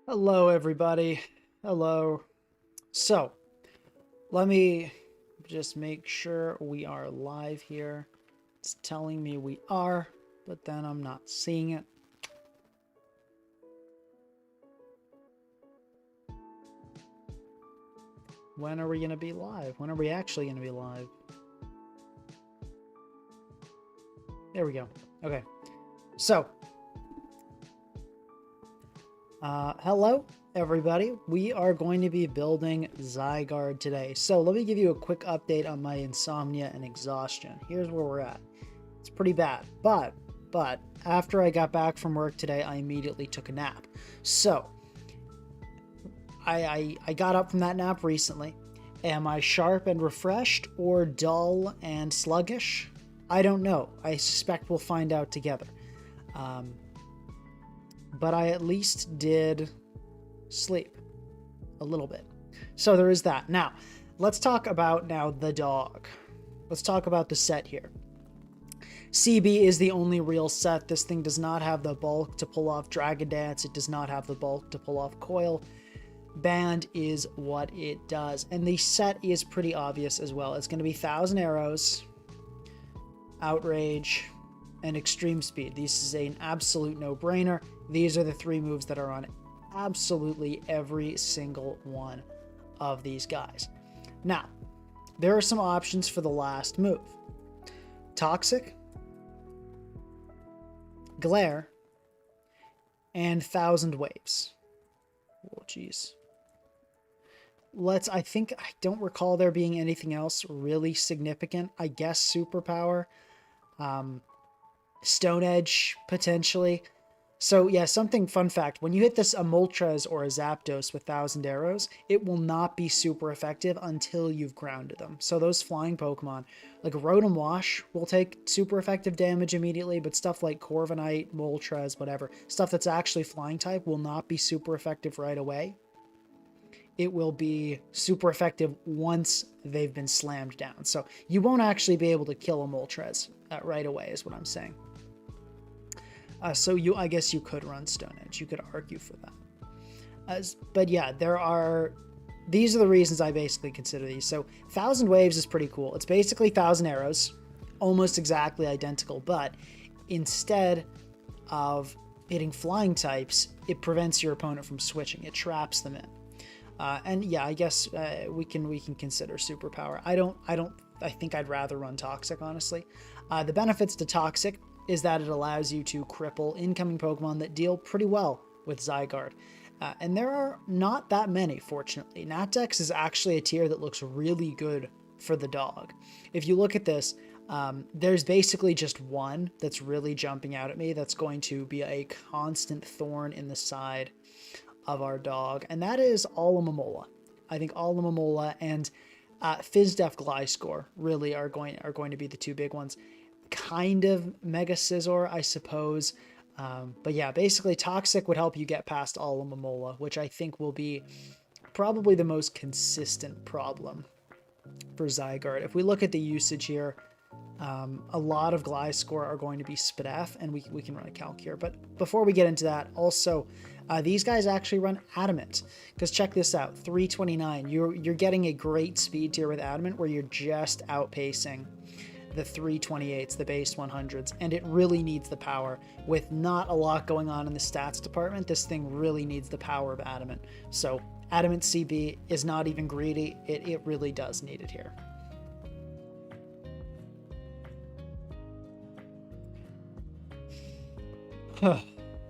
Hello, everybody. Hello. So, let me just make sure we are live here. It's telling me we are, but then I'm not seeing it. When are we going to be live? When are we actually going to be live? There we go. Okay. So, hello, everybody. We are going to be building Zygarde today. So let me give you a quick update on my insomnia and exhaustion. Here's where we're at. It's pretty bad, but after I got back from work today, I immediately took a nap. So I got up from that nap recently. Am I sharp and refreshed or dull and sluggish? I don't know. I suspect we'll find out together. But I at least did sleep a little bit. So there is that. Now, let's talk about the dog. Let's talk about the set here. CB is the only real set. This thing does not have the bulk to pull off Dragon Dance. It does not have the bulk to pull off Coil. Band is what it does. And the set is pretty obvious as well. It's going to be 1,000 Arrows, Outrage, and Extreme Speed. This is an absolute no-brainer. These are the three moves that are on absolutely every single one of these guys. Now, there are some options for the last move. Toxic, Glare, and 1,000 Waves. Oh, jeez. I don't recall there being anything else really significant. I guess Superpower, Stone Edge, potentially. So yeah, fun fact, when you hit this a Moltres or a Zapdos with 1,000 Arrows, it will not be super effective until you've grounded them. So those flying Pokemon, like Rotom Wash, will take super effective damage immediately, but stuff like Corviknight, Moltres, whatever, stuff that's actually flying type will not be super effective right away. It will be super effective once they've been slammed down. So you won't actually be able to kill a Moltres right away, is what I'm saying. So I guess you could run Stone Edge. You could argue for that. But yeah, these are the reasons I basically consider these. So 1,000 Waves is pretty cool. It's basically 1,000 Arrows, almost exactly identical, but instead of hitting flying types, it prevents your opponent from switching. It traps them in. And yeah, I guess we can consider Superpower. I think I'd rather run Toxic, honestly. The benefits to Toxic is that it allows you to cripple incoming Pokemon that deal pretty well with Zygarde. And there are not that many, fortunately. Natdex is actually a tier that looks really good for the dog. If you look at this, there's basically just one that's really jumping out at me that's going to be a constant thorn in the side of our dog, and that is Alomomola. I think Alomomola and Fizdef Gliscor really are going to be the two big ones. Kind of Mega Scizor, I suppose. But yeah, basically Toxic would help you get past Alomomola, which I think will be probably the most consistent problem for Zygarde. If we look at the usage here, a lot of Gliscor are going to be Spadef, and we can run a calc here. But before we get into that, also, these guys actually run Adamant, because check this out, 329. You're getting a great speed tier with Adamant where you're just outpacing the 328s, the base 100s, and it really needs the power. With not a lot going on in the stats department, this thing really needs the power of Adamant. So Adamant CB is not even greedy, it really does need it here.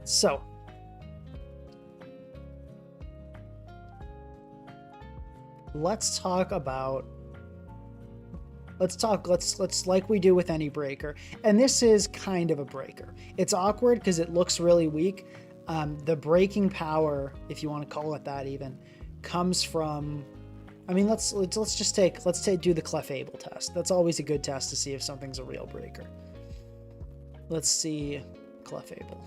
So let's like we do with any breaker, and this is kind of a breaker. It's awkward because it looks really weak. The breaking power, if you want to call it that, even comes from, I mean, let's do the Clefable test. That's always a good test to see if something's a real breaker. Let's see Clefable.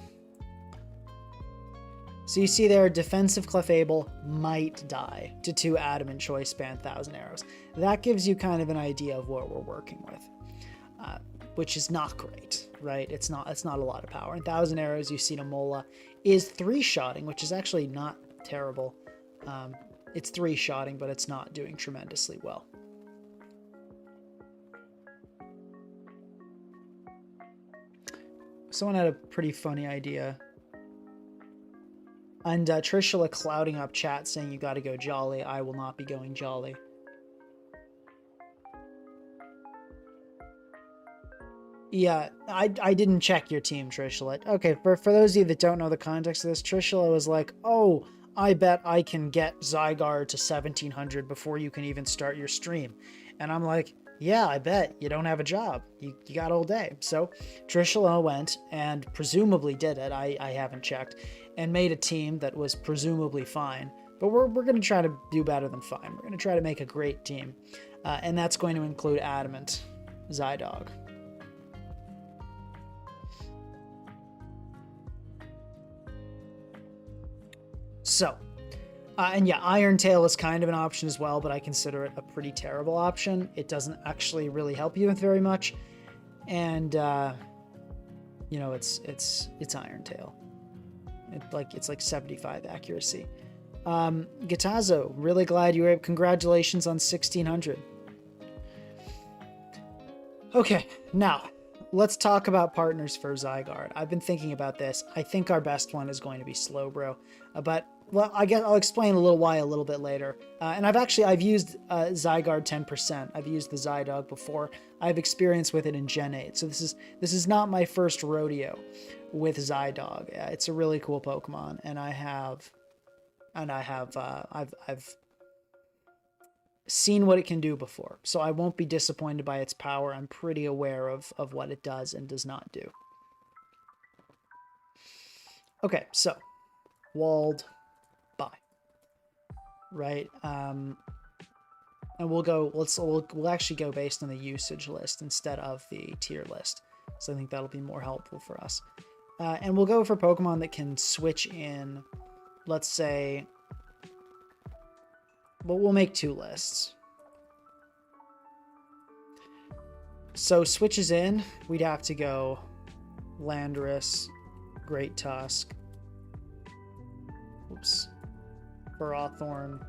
So you see there, defensive Clefable might die to 2 Adamant Choice Band 1,000 Arrows. That gives you kind of an idea of what we're working with, which is not great, right? It's not a lot of power. And 1,000 Arrows, you see Mola is 3-shotting, which is actually not terrible. It's 3-shotting, but it's not doing tremendously well. Someone had a pretty funny idea. And Trishula clouding up chat saying you got to go Jolly. I will not be going Jolly. Yeah, I didn't check your team, Trishula. Okay, for those of you that don't know the context of this, Trishula was like, oh, I bet I can get Zygarde to 1700 before you can even start your stream. And I'm like, yeah, I bet. You don't have a job. You got all day. So Trishula went and presumably did it. I haven't checked. And made a team that was presumably fine. But we're going to try to do better than fine. We're going to try to make a great team. And that's going to include Adamant, Zydog. So, and yeah, Iron Tail is kind of an option as well, but I consider it a pretty terrible option. It doesn't actually really help you with very much. And, you know, it's Iron Tail. It's like 75 accuracy. Gatazo, really glad you were. Congratulations on 1600. Okay, now let's talk about partners for Zygarde. I've been thinking about this. I think our best one is going to be Slowbro, but well, I guess I'll explain a little bit later. And I've used Zygarde 10%. I've used the Zydog before. I have experience with it in Gen 8, so this is not my first rodeo with Zydog. It's a really cool Pokemon, and I've seen what it can do before, so I won't be disappointed by its power. I'm pretty aware of what it does and does not do. Okay, so walled by, right? And we'll actually go based on the usage list instead of the tier list, so I think that'll be more helpful for us. And we'll go for Pokemon that can switch in, let's say, but we'll make 2 lists. So switches in, we'd have to go Landorus, Great Tusk, Barathorn,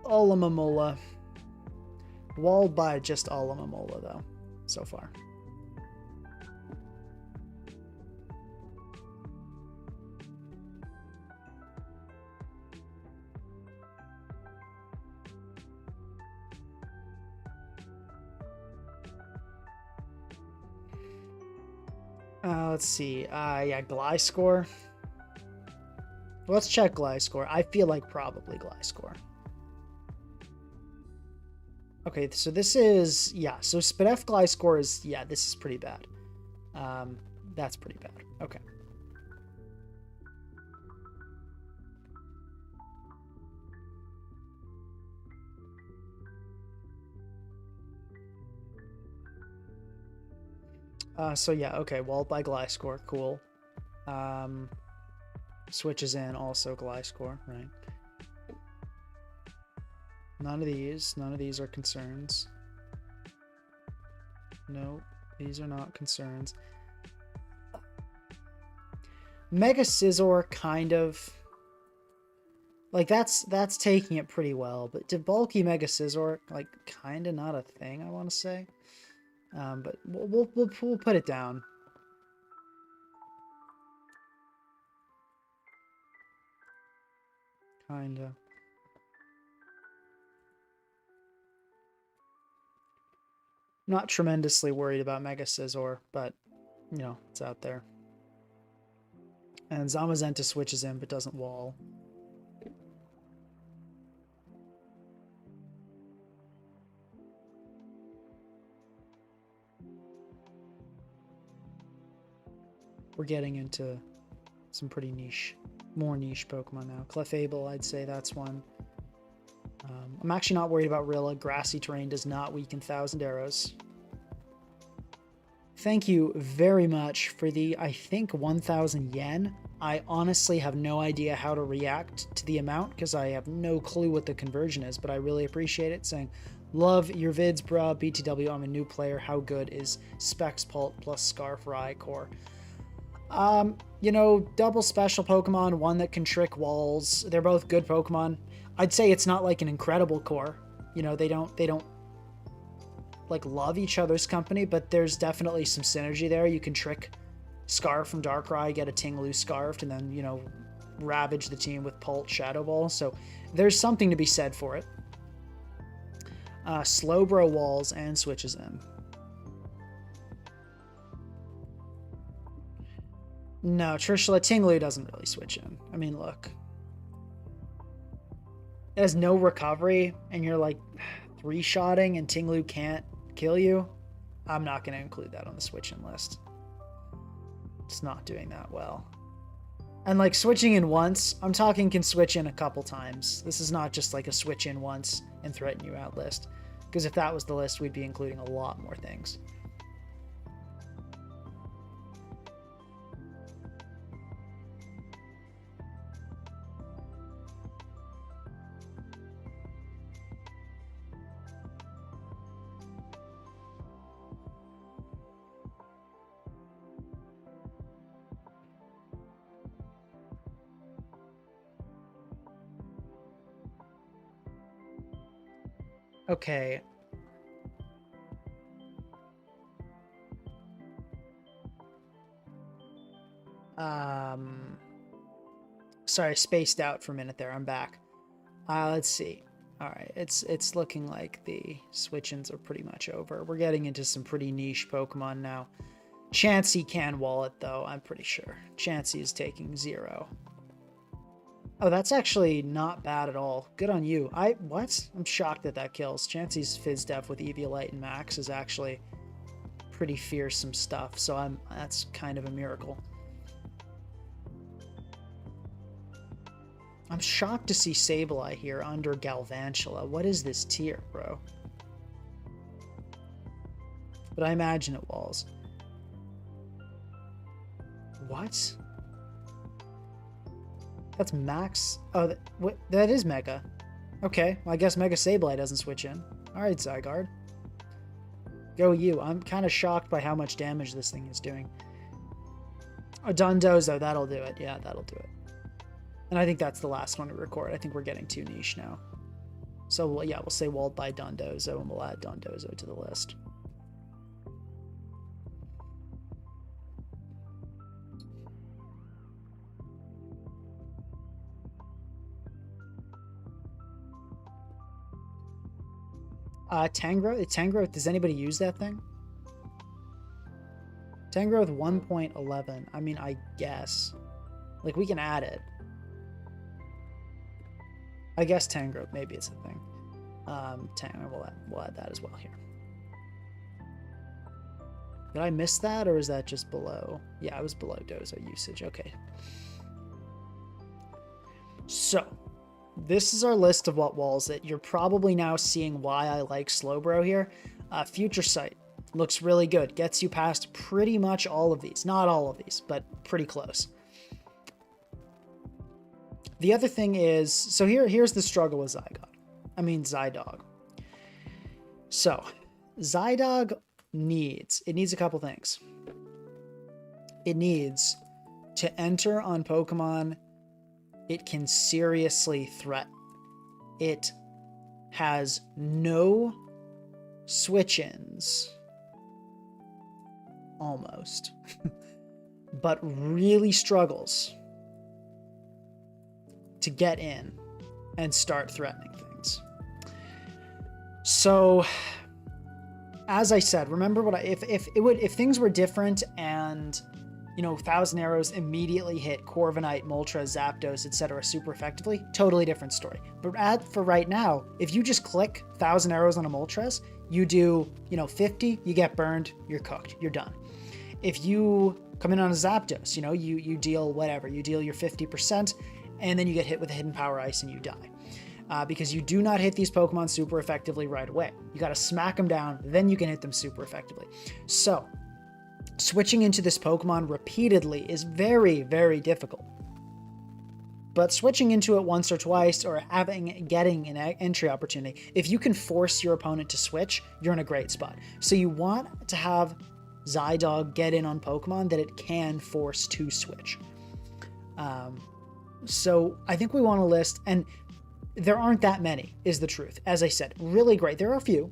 Alomomola. Walled by just Alomomola though, so far. Let's see. Yeah, Gliscor. Let's check Gliscor. I feel like probably Gliscor. Okay, so this is, yeah, so Spadef Gliscor is, yeah, this is pretty bad. That's pretty bad. Okay. So yeah, okay, walled by Gliscor, cool. Switches in, also Gliscor, right? None of these are concerns. No, these are not concerns. Mega Scizor, kind of. Like, that's taking it pretty well, but to bulky Mega Scizor, like, kind of not a thing, I want to say. But we'll put it down. Kinda. Not tremendously worried about Mega Scizor, but, you know, it's out there. And Zamazenta switches in, but doesn't wall. We're getting into some pretty niche, more niche Pokemon now. Clefable, I'd say that's one. I'm actually not worried about Rilla. Grassy terrain does not weaken Thousand Arrows. Thank you very much for the, I think, 1,000 yen. I honestly have no idea how to react to the amount because I have no clue what the conversion is, but I really appreciate it. Saying, love your vids, bruh. BTW, I'm a new player. How good is Specs Pult plus Scarf Rye Core? You know, double special Pokemon, one that can trick walls. They're both good Pokemon. I'd say it's not like an incredible core. You know, they don't like love each other's company, but there's definitely some synergy there. You can trick Scarf from Darkrai, get a Ting-Lu Scarfed, and then, you know, ravage the team with Pult Shadow Ball. So there's something to be said for it. Slowbro walls and switches in. No, Trishula, Ting-Lu doesn't really switch in. I mean, look. It has no recovery, and you're like 3-shotting, and Ting-Lu can't kill you. I'm not going to include that on the switch-in list. It's not doing that well. And like switching in once, I'm talking can switch in a couple times. This is not just like a switch in once and threaten you out list. Because if that was the list, we'd be including a lot more things. Okay. Sorry, spaced out for a minute there. I'm back. Let's see. All right, it's looking like the switch-ins are pretty much over. We're getting into some pretty niche Pokemon now. Chansey can wall it, though, I'm pretty sure. Chansey is taking 0. Oh, that's actually not bad at all. Good on you. What? I'm shocked that that kills. Chansey's Fizz Def with Eviolite and Max is actually pretty fearsome stuff, so that's kind of a miracle. I'm shocked to see Sableye here under Galvantula. What is this tier, bro? But I imagine it walls. What? That's Max? Oh, that is Mega. Okay, well, I guess Mega Sableye doesn't switch in. Alright, Zygarde. Go you. I'm kind of shocked by how much damage this thing is doing. Oh, Dondozo, that'll do it. Yeah, that'll do it. And I think that's the last one to record. I think we're getting too niche now. So, yeah, we'll say walled by Dondozo, and we'll add Dondozo to the list. Tangrowth, does anybody use that thing? Tangrowth 1.11. I mean, I guess. Like, we can add it. I guess Tangrowth, maybe it's a thing. We'll add that as well here. Did I miss that, or is that just below? Yeah, I was below Dozo usage. Okay. So, this is our list of what walls it. You're probably now seeing why I like Slowbro here. Future Sight looks really good. Gets you past pretty much all of these. Not all of these, but pretty close. The other thing is, so here's the struggle with Zydog. So, Zydog needs a couple things. It needs to enter on Pokemon it can seriously threaten. It has no switch-ins, almost, but really struggles to get in and start threatening things. So, as I said, remember what if things were different and, you know, Thousand Arrows immediately hit Corviknight, Moltres, Zapdos, etc. super effectively, totally different story. But for right now, if you just click Thousand Arrows on a Moltres, you do, 50, you get burned, you're cooked, you're done. If you come in on a Zapdos, you deal whatever, you deal your 50%, and then you get hit with a Hidden Power Ice and you die. Because you do not hit these Pokemon super effectively right away. You got to smack them down, then you can hit them super effectively. So, switching into this Pokemon repeatedly is very, very difficult. But switching into it once or twice, or getting an entry opportunity, if you can force your opponent to switch, you're in a great spot. So you want to have Zydog get in on Pokemon that it can force to switch. So I think we want to list, and there aren't that many, is the truth. As I said, really great. There are a few.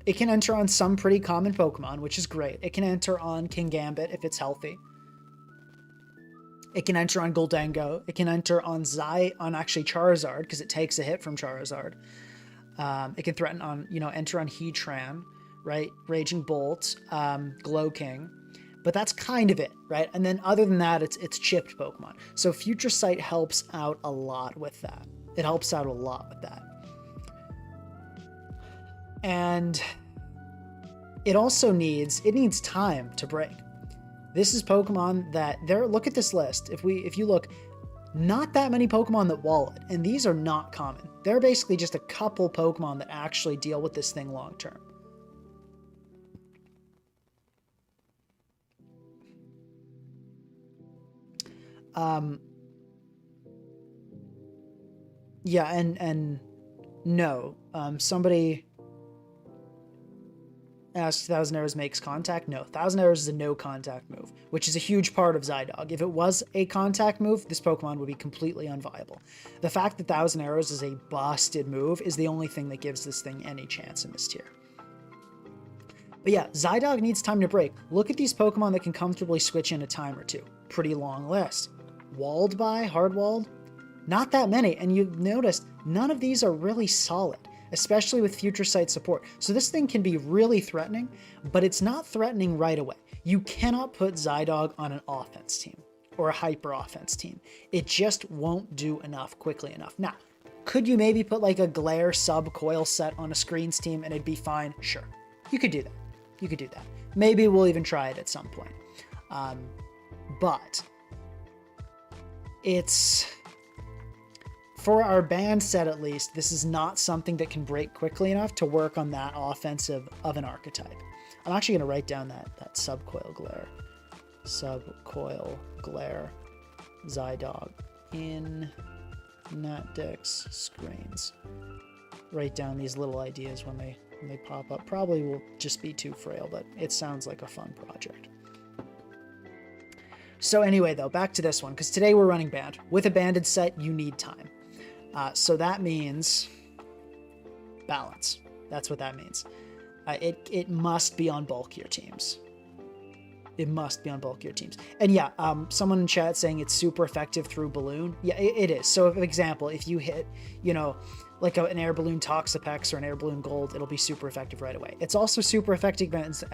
It can enter on some pretty common Pokemon, which is great. It can enter on Kingambit if it's healthy. It can enter on Gholdengo. It can enter on actually Charizard, because it takes a hit from Charizard. It can threaten on, enter on Heatran, right? Raging Bolt, Glowking. But that's kind of it, right? And then other than that, it's chipped Pokemon. So Future Sight helps out a lot with that. It helps out a lot with that. And it also needs time to break. This is Pokemon that look at this list. If you look, not that many Pokemon that wall it, and these are not common. They're basically just a couple Pokemon that actually deal with this thing long term. Yeah, and no. Somebody asked, 1,000 Arrows makes contact? No, 1,000 Arrows is a no contact move, which is a huge part of Zydog. If it was a contact move, this Pokemon would be completely unviable. The fact that 1,000 Arrows is a busted move is the only thing that gives this thing any chance in this tier. But yeah, Zydog needs time to break. Look at these Pokemon that can comfortably switch in a time or two. Pretty long list. Walled by, hard-walled? Not that many, and you've noticed none of these are really solid, especially with Future Sight support. So this thing can be really threatening, but it's not threatening right away. You cannot put Zydog on an offense team or a hyper offense team. It just won't do enough quickly enough. Now, could you maybe put like a Glare sub coil set on a screens team and it'd be fine? Sure, you could do that. You could do that. Maybe we'll even try it at some point. But it's, for our band set at least, this is not something that can break quickly enough to work on that offensive of an Archetype. I'm actually going to write down that Subcoil Glare. Subcoil Glare Zydog in Natdex screens. Write down these little ideas when they pop up. Probably will just be too frail, but it sounds like a fun project. So anyway, though, back to this one, because today we're running band. With a banded set, you need time. So that means balance. That's what that means. It must be on bulkier teams. It must be on bulkier teams. And yeah, someone in chat saying it's super effective through Balloon. Yeah, it is. So, for example, if you hit, like an Air Balloon Toxapex or an Air Balloon Gold, it'll be super effective right away. It's also super effective against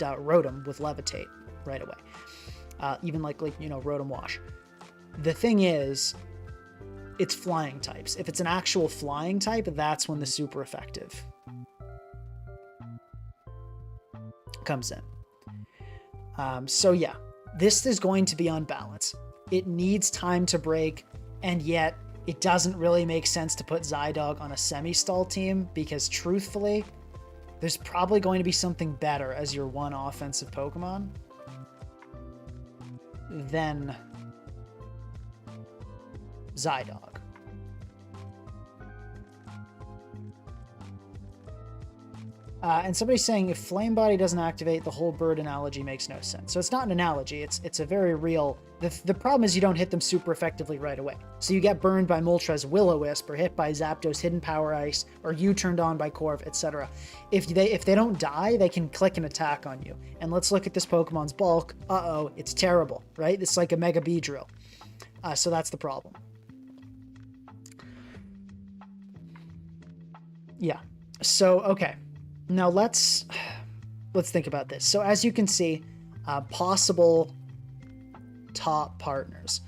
Rotom with Levitate right away. Even like Rotom Wash. The thing is, it's flying types. If it's an actual flying type, that's when the super effective comes in. So yeah, this is going to be on balance. It needs time to break, and yet it doesn't really make sense to put Zydog on a semi-stall team because truthfully, there's probably going to be something better as your one offensive Pokemon than Zydog. And somebody's saying if Flame Body doesn't activate, the whole bird analogy makes no sense. So it's not an analogy. It's a very real... The problem is you don't hit them super effectively right away. So you get burned by Moltres Will-O-Wisp or hit by Zapdos Hidden Power Ice or you turned on by Corv, etc. If they don't die, they can click an attack on you. And let's look at this Pokemon's bulk. Uh-oh, it's terrible, right? It's like a Mega Beedrill. So that's the problem. Yeah. So, okay. Now let's think about this. So as you can see, possible top partners.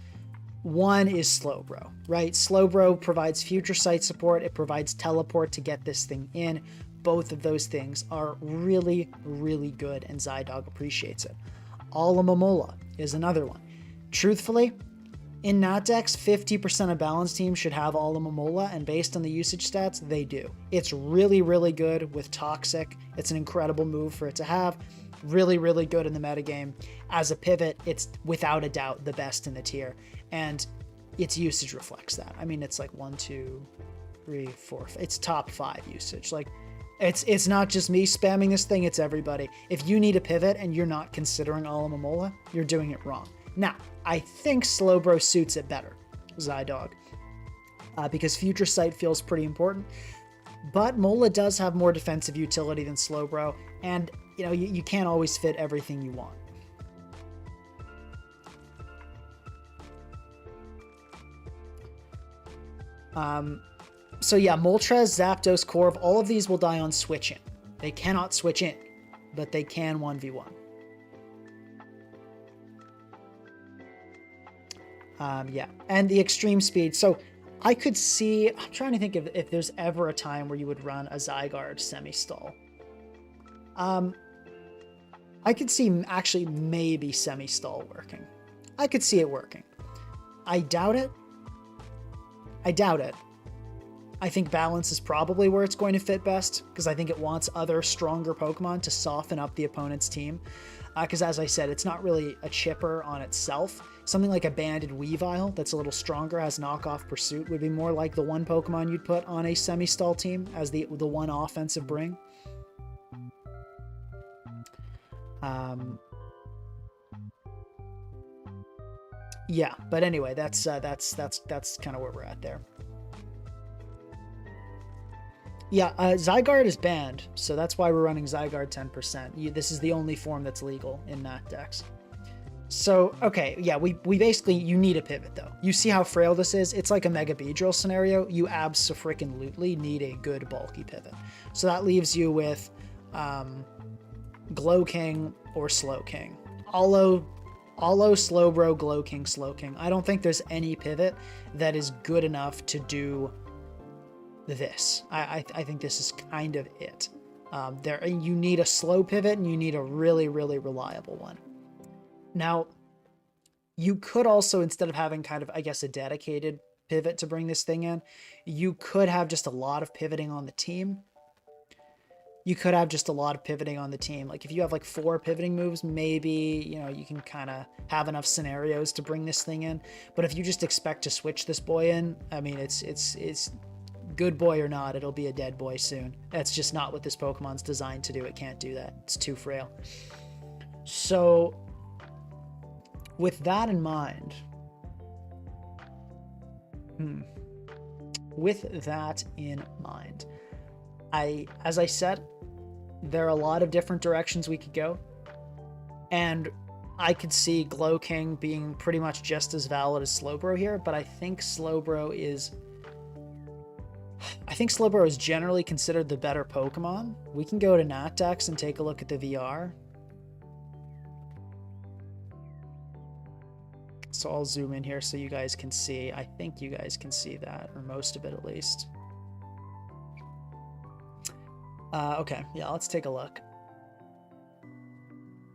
One is Slowbro, right? Slowbro provides Future Sight support. It provides teleport to get this thing in. Both of those things are really, really good, and Zydog appreciates it. Alomomola is another one. Truthfully, in Natdex, 50% of balanced teams should have Alomomola, and based on the usage stats, they do. It's really, really good with Toxic. It's an incredible move for it to have. Really, really good in the metagame. As a pivot, it's without a doubt the best in the tier, and its usage reflects that. I mean, it's like 1, 2, 3, 4. It's top 5 usage. Like, It's not just me spamming this thing, it's everybody. If you need a pivot and you're not considering Alomomola, you're doing it wrong. Now, I think Slowbro suits it better, Zydog, because Future Sight feels pretty important. But Mola does have more defensive utility than Slowbro, and you know you can't always fit everything you want. So yeah, Moltres, Zapdos, Corv, all of these will die on switch in. They cannot switch in, but they can 1v1. Yeah, and the extreme speed. So I could see, I'm trying to think if there's ever a time where you would run a Zygarde semi-stall. I could see actually maybe semi-stall working. I could see it working. I doubt it. I doubt it. I think balance is probably where it's going to fit best, because I think it wants other stronger Pokemon to soften up the opponent's team. Because as I said, it's not really a chipper on itself. Something like a Banded Weavile that's a little stronger, has knockoff Pursuit, would be more like the one Pokemon you'd put on a semi-stall team as the one offensive bring. Yeah, but anyway, that's kind of where we're at there. Yeah, Zygarde is banned, so that's why we're running Zygarde 10%. This is the only form that's legal in Nat decks. So, okay, yeah, we basically, you need a pivot, though. You see how frail this is? It's like a Mega Beedrill scenario. You abso-freaking-lutely need a good bulky pivot. So that leaves you with Glowking or Slowking. Allo, Slowbro, Glowking, Slowking. I don't think there's any pivot that is good enough to do this. I think this is kind of it. You need a slow pivot, and you need a really, really reliable one. Now, you could also, instead of having kind of, I guess, a dedicated pivot to bring this thing in, you could have just a lot of pivoting on the team. Like if you have like 4 pivoting moves, maybe, you know, you can kind of have enough scenarios to bring this thing in. But if you just expect to switch this boy in, I mean, it's good boy or not, it'll be a dead boy soon. That's just not what this Pokemon's designed to do. It can't do that. It's too frail. So with that in mind, as I said, there are a lot of different directions we could go, and I could see Glowking being pretty much just as valid as Slowbro here, but I think Slowbro is generally considered the better Pokemon. We can go to NatDex and take a look at the VR. So I'll zoom in here so you guys can see. I think you guys can see that, or most of it at least. Okay, yeah, let's take a look.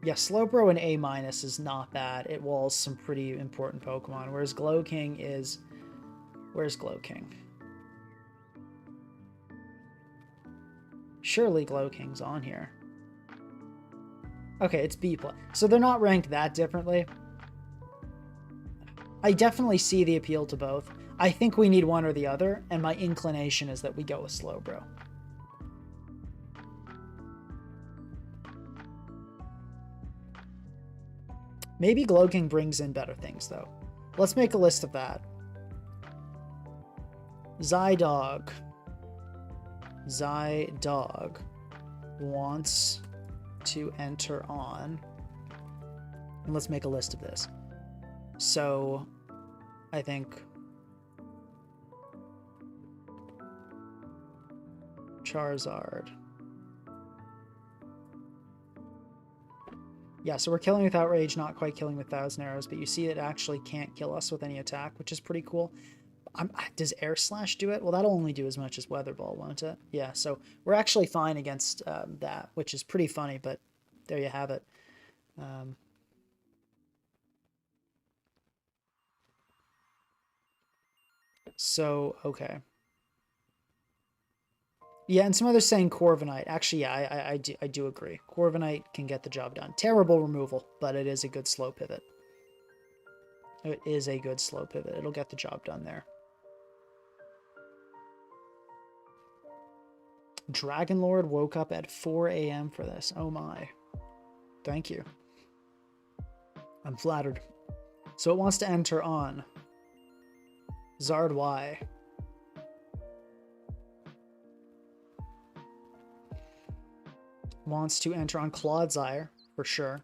Yeah, Slowbro and A- is not bad. It walls some pretty important Pokemon, whereas Glowking is... Where's Glowking? Surely Glowking's on here. Okay, it's B+. So they're not ranked that differently. I definitely see the appeal to both. I think we need one or the other, and my inclination is that we go with Slowbro. Maybe Glowking brings in better things, though. Let's make a list of that. Zydog wants to enter on. And let's make a list of this. So, I think Charizard. Yeah, so we're killing with Outrage, not quite killing with Thousand Arrows, but you see it actually can't kill us with any attack, which is pretty cool. Does Air Slash do it? Well, that'll only do as much as Weather Ball, won't it? Yeah, so we're actually fine against that, which is pretty funny, but there you have it. So, okay. Yeah, and some others saying Corviknight. Actually, yeah, I do agree. Corviknight can get the job done. Terrible removal, but it is a good slow pivot. It is a good slow pivot. It'll get the job done there. Dragon Lord woke up at 4 a.m. for this. Oh my. Thank you. I'm flattered. So it wants to enter on Zard Y. Wants to enter on Clodsire, for sure.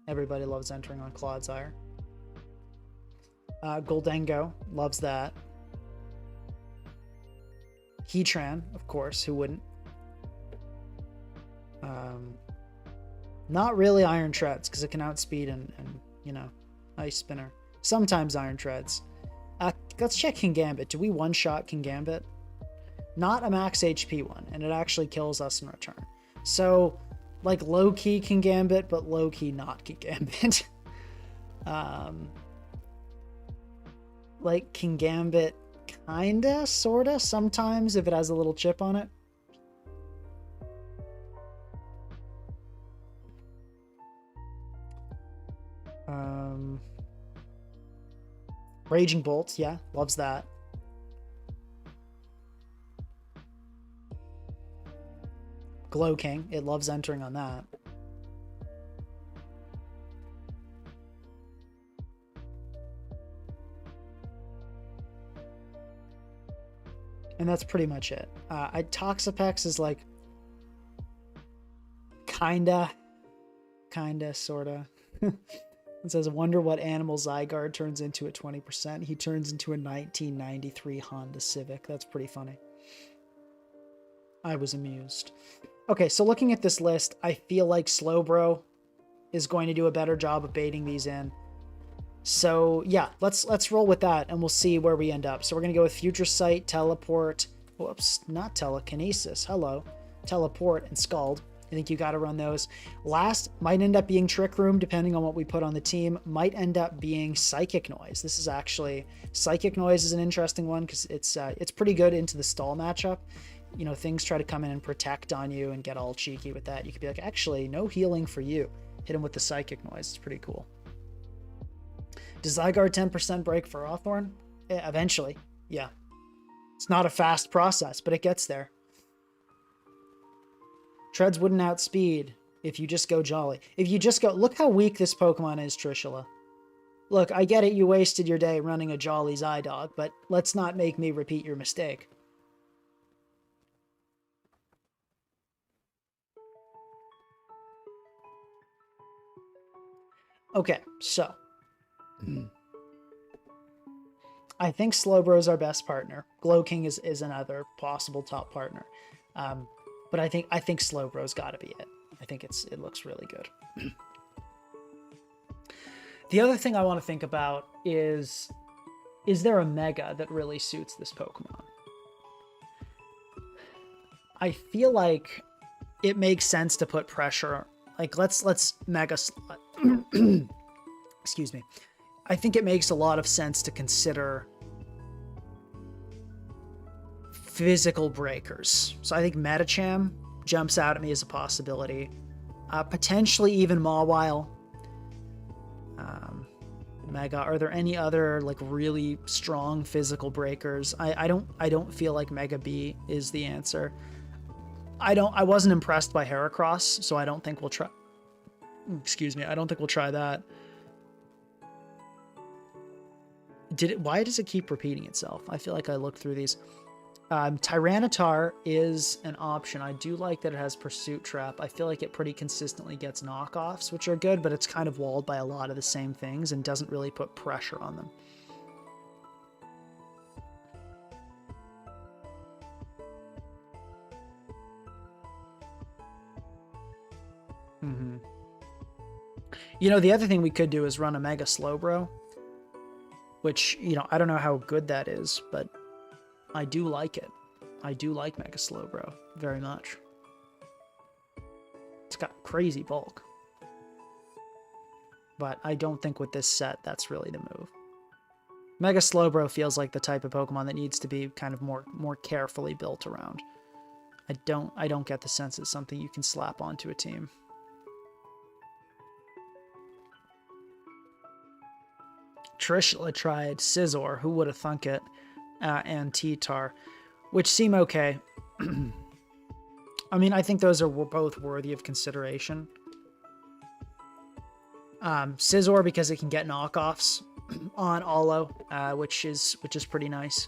Everybody loves entering on Clodsire. Goldengo, loves that. Heatran, of course, who wouldn't? Not really Iron Treads, because it can outspeed and, you know, Ice Spinner. Sometimes Iron Treads. Let's check Kingambit. Do we one-shot Kingambit? Not a max HP one, and it actually kills us in return. So, like, low-key Kingambit, but low-key not Kingambit. Like, Kingambit kinda, sorta, sometimes, if it has a little chip on it. Raging Bolt, yeah, loves that. Glow King, it loves entering on that. And that's pretty much it. Toxapex is like kinda, sorta. It says, wonder what animal Zygarde turns into at 20%. He turns into a 1993 Honda Civic. That's pretty funny. I was amused. Okay, so looking at this list, I feel like Slowbro is going to do a better job of baiting these in. So yeah, let's roll with that, and we'll see where we end up. So we're going to go with Future Sight, Teleport, whoops, not Telekinesis, hello, Teleport, and Scald. I think you got to run those. Last might end up being Trick Room, depending on what we put on the team. Might end up being Psychic Noise. This is actually, Psychic Noise is an interesting one because it's pretty good into the stall matchup. You know, things try to come in and protect on you and get all cheeky with that. You could be like, actually, no healing for you. Hit him with the Psychic Noise. It's pretty cool. Does Zygarde 10% break for Hawthorne? Eventually, yeah. It's not a fast process, but it gets there. Treads wouldn't outspeed if you just go Jolly. If you just go... Look how weak this Pokemon is, Trishula. Look, I get it, you wasted your day running a Jolly Zydog, but let's not make me repeat your mistake. Okay, so... I think Slowbro is our best partner. Glow King is another possible top partner. But I think Slowbro's got to be it. I think it looks really good. The other thing I want to think about is there a Mega that really suits this Pokemon? I feel like it makes sense to put pressure. Like let's Mega excuse me. I think it makes a lot of sense to consider physical breakers. So I think Medicham jumps out at me as a possibility. Potentially even Mawile. Mega. Are there any other like really strong physical breakers? I don't feel like Mega B is the answer. I wasn't impressed by Heracross, so I don't think we'll try. Excuse me. I don't think we'll try that. Why does it keep repeating itself? I feel like I looked through these. Tyranitar is an option. I do like that it has Pursuit Trap. I feel like it pretty consistently gets knockoffs, which are good, but it's kind of walled by a lot of the same things and doesn't really put pressure on them. You know, the other thing we could do is run a Mega Slowbro, which, you know, I don't know how good that is, but I do like it. I do like Mega Slowbro very much. It's got crazy bulk. But I don't think with this set, that's really the move. Mega Slowbro feels like the type of Pokemon that needs to be kind of more carefully built around. I don't get the sense it's something you can slap onto a team. Trishula tried Scizor, who would have thunk it, and T-Tar, which seem okay. I mean, I think those are both worthy of consideration. Scizor because it can get knockoffs on Olo, which is pretty nice.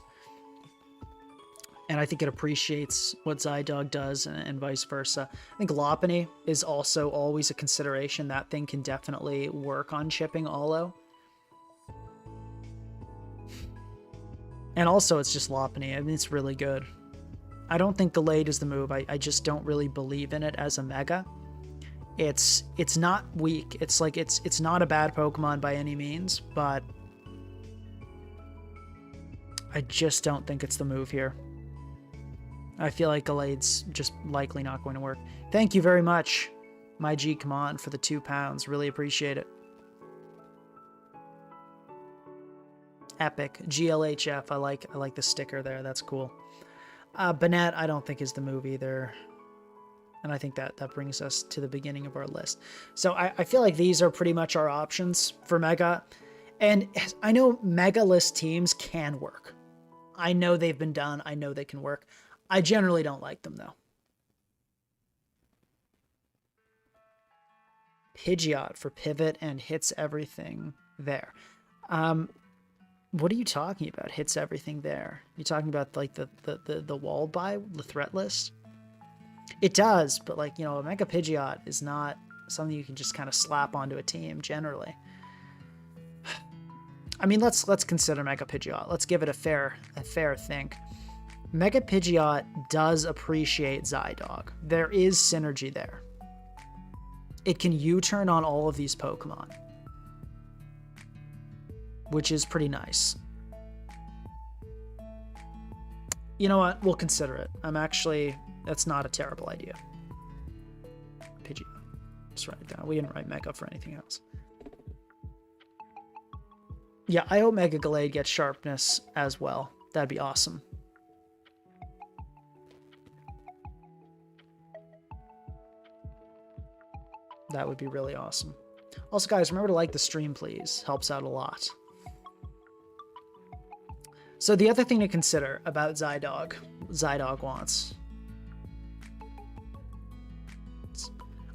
And I think it appreciates what Zygarde does and vice versa. I think Lopunny is also always a consideration. That thing can definitely work on chipping Olo. And also, it's just Lopunny. I mean, it's really good. I don't think Gallade is the move. I just don't really believe in it as a Mega. It's not weak. It's like it's not a bad Pokemon by any means, but I just don't think it's the move here. I feel like Gallade's just likely not going to work. Thank you very much, my G Command, for the £2. Really appreciate it. Epic. GLHF. I like the sticker there. That's cool. Banette, I don't think is the move either. And I think that brings us to the beginning of our list. So I feel like these are pretty much our options for Mega. And I know Mega list teams can work. I know they've been done. I know they can work. I generally don't like them, though. Pidgeot for pivot and hits everything there. What are you talking about? Hits everything there. You talking about like the walled by the threat list? It does, but like, you know, a Mega Pidgeot is not something you can just kind of slap onto a team generally. I mean, let's consider Mega Pidgeot. Let's give it a fair think. Mega Pidgeot does appreciate Zygarde. There is synergy there. It can U-turn on all of these Pokemon, which is pretty nice. You know what? We'll consider it. That's not a terrible idea. Pidgeot. Just write it down. We didn't write Mega for anything else. Yeah, I hope Mega Gallade gets sharpness as well. That'd be awesome. That would be really awesome. Also, guys, remember to like the stream, please. Helps out a lot. So the other thing to consider about Zygarde wants,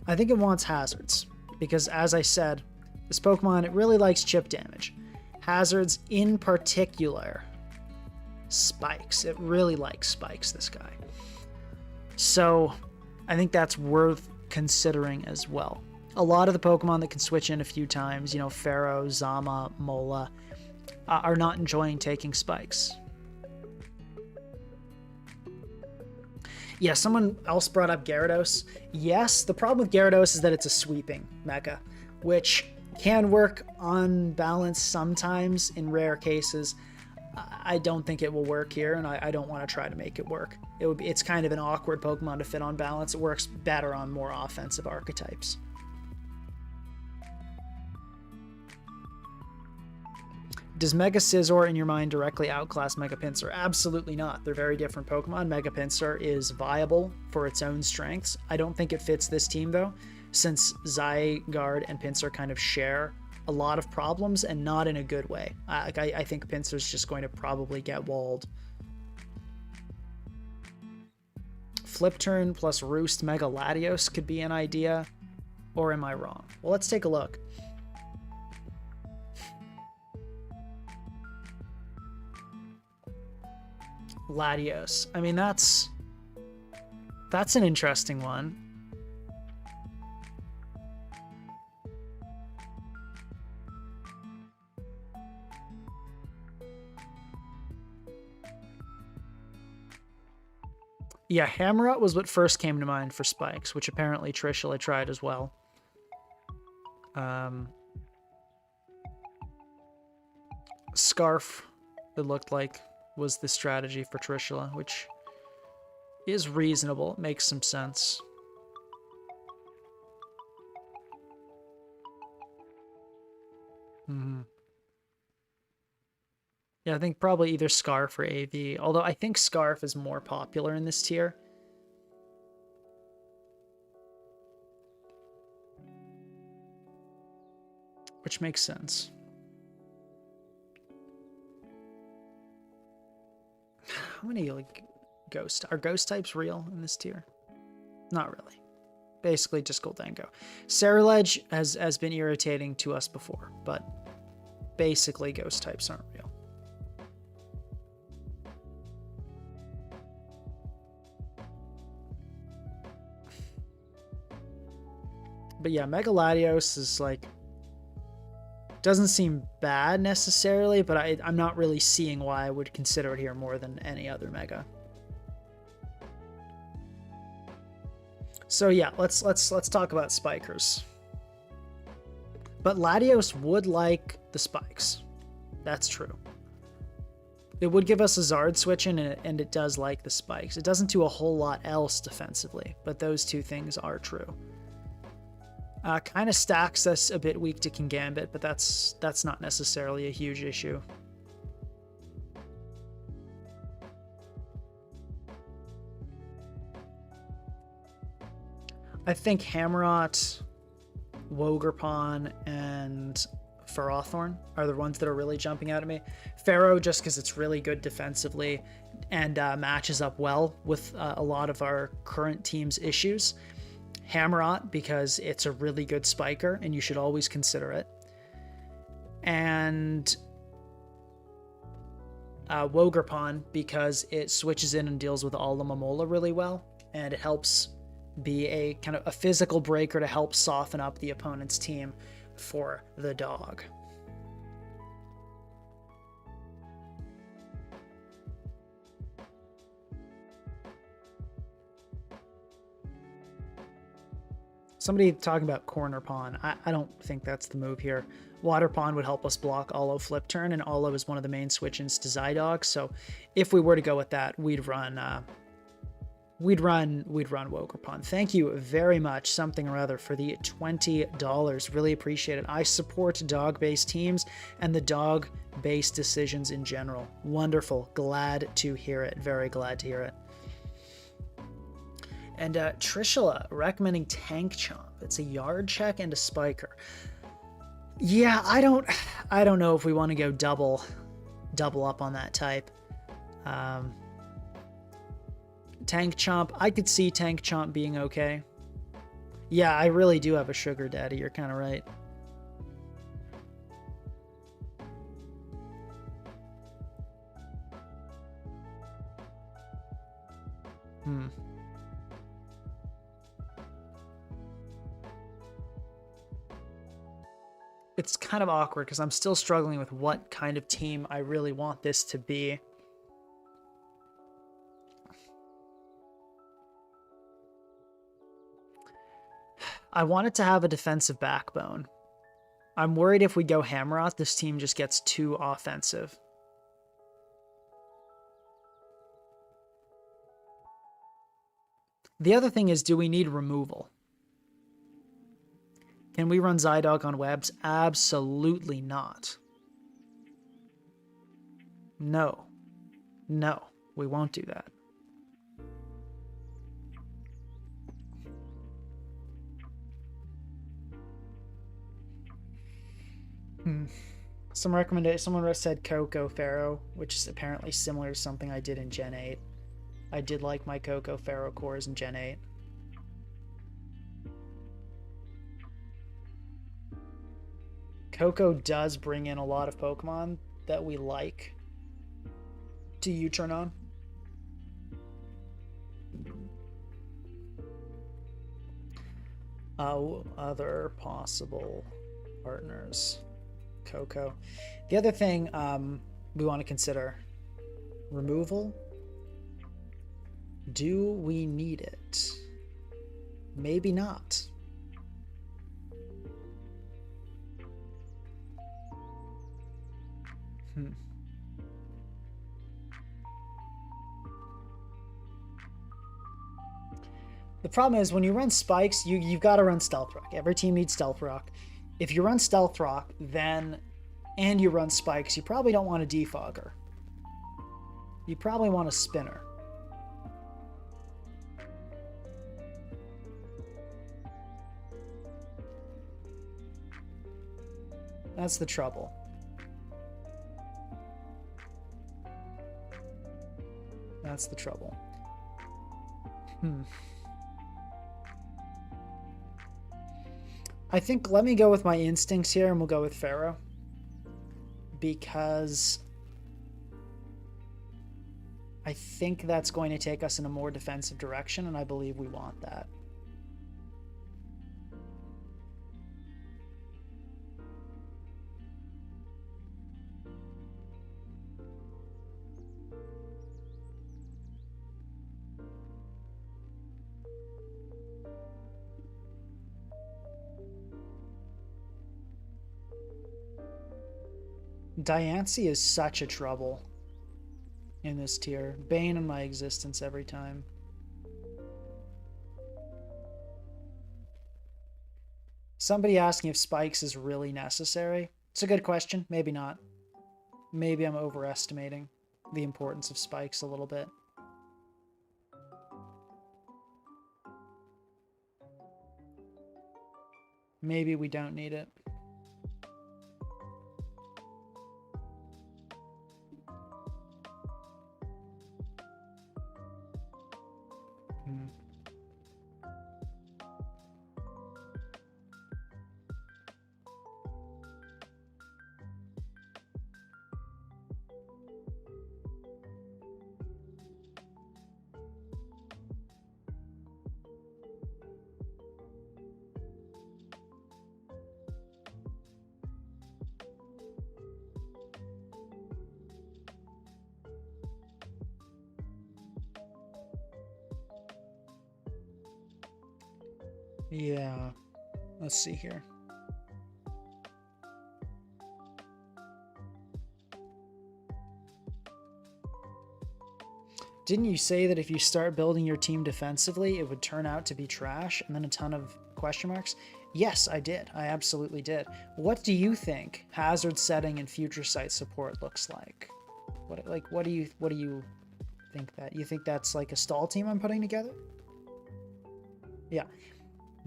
I think it wants hazards, because as I said, this Pokemon, it really likes chip damage. Hazards in particular, spikes. It really likes spikes, this guy. So I think that's worth considering as well. A lot of the Pokemon that can switch in a few times, you know, Pharaoh, Zama, Mola, are not enjoying taking spikes. Yeah, someone else brought up Gyarados. Yes, the problem with Gyarados is that it's a sweeping mecha, which can work on balance sometimes in rare cases. I don't think it will work here, and I don't want to try to make it work. It's kind of an awkward Pokemon to fit on balance. It works better on more offensive archetypes. Does Mega Scizor in your mind directly outclass Mega Pinsir? Absolutely not. They're very different Pokemon. Mega Pinsir is viable for its own strengths. I don't think it fits this team, though, since Zygarde and Pinsir kind of share a lot of problems, and not in a good way. I think Pinsir's just going to probably get walled. Flip turn plus Roost Mega Latios could be an idea, or am I wrong? Well, let's take a look. Latios. I mean, that's an interesting one. Yeah, Hammerut was what first came to mind for spikes, which apparently Trishula tried as well. Scarf, it looked like, was the strategy for Trishula, which is reasonable. It makes some sense. Yeah, I think probably either Scarf or AV, although I think Scarf is more popular in this tier. Which makes sense. How many, like, are ghost types real in this tier? Not really. Basically just Goldengo. Ceruledge has been irritating to us before, but basically ghost types aren't real. But yeah, Mega Latios is like, doesn't seem bad necessarily, but I'm not really seeing why I would consider it here more than any other Mega. So yeah, let's talk about Spikers. But Latios would like the spikes. That's true. It would give us a Zard switch in, and it does like the spikes. It doesn't do a whole lot else defensively, but those two things are true. Kind of stacks us a bit weak to Kingambit, but that's not necessarily a huge issue. I think Hammerot, Wogerpon, and Ferrothorn are the ones that are really jumping out at me. Pharaoh, just because it's really good defensively and matches up well with a lot of our current team's issues. Hammerot, because it's a really good spiker and you should always consider it. And Wogerpon, because it switches in and deals with all the Momola really well, and it helps be a kind of a physical breaker to help soften up the opponent's team for the dog. Somebody talking about Corner Pawn. I don't think that's the move here. Water Pawn would help us block Olo flip turn, and Olo is one of the main switch-ins to Zydog. So if we were to go with that, we'd run Wogerpon. Thank you very much, something or other, for the $20. Really appreciate it. I support dog-based teams and the dog-based decisions in general. Wonderful. Glad to hear it. Very glad to hear it. And Trishula recommending Tank Chomp. It's a yard check and a spiker. Yeah, I don't know if we want to go double up on that type. Tank Chomp, I could see Tank Chomp being okay. Yeah, I really do have a sugar daddy. You're kind of right. It's kind of awkward because I'm still struggling with what kind of team I really want this to be. I want it to have a defensive backbone. I'm worried if we go Hammerot, this team just gets too offensive. The other thing is, do we need removal? Can we run Zydog on webs? Absolutely not. No. No, we won't do that. Someone said Coco Pharaoh, which is apparently similar to something I did in Gen 8. I did like my Coco Pharaoh cores in Gen 8. Coco does bring in a lot of Pokemon that we like. Do you turn on? Other possible partners. Coco. The other thing we want to consider, removal. Do we need it? Maybe not. The problem is when you run spikes, you've got to run Stealth Rock. Every team needs Stealth Rock. If you run Stealth Rock, and you run spikes, you probably don't want a Defogger. You probably want a Spinner. That's the trouble. That's the trouble. I think let me go with my instincts here and we'll go with Pharaoh. Because I think that's going to take us in a more defensive direction, and I believe we want that. Diancie is such a trouble in this tier. Bane in my existence every time. Somebody asking if Spikes is really necessary. It's a good question. Maybe not. Maybe I'm overestimating the importance of Spikes a little bit. Maybe we don't need it. Yeah, let's see here. Didn't you say that if you start building your team defensively, it would turn out to be trash and then a ton of question marks? Yes, I did. I absolutely did. What do you think hazard setting and future sight support looks like? What do you think that? You think that's like a stall team I'm putting together? Yeah.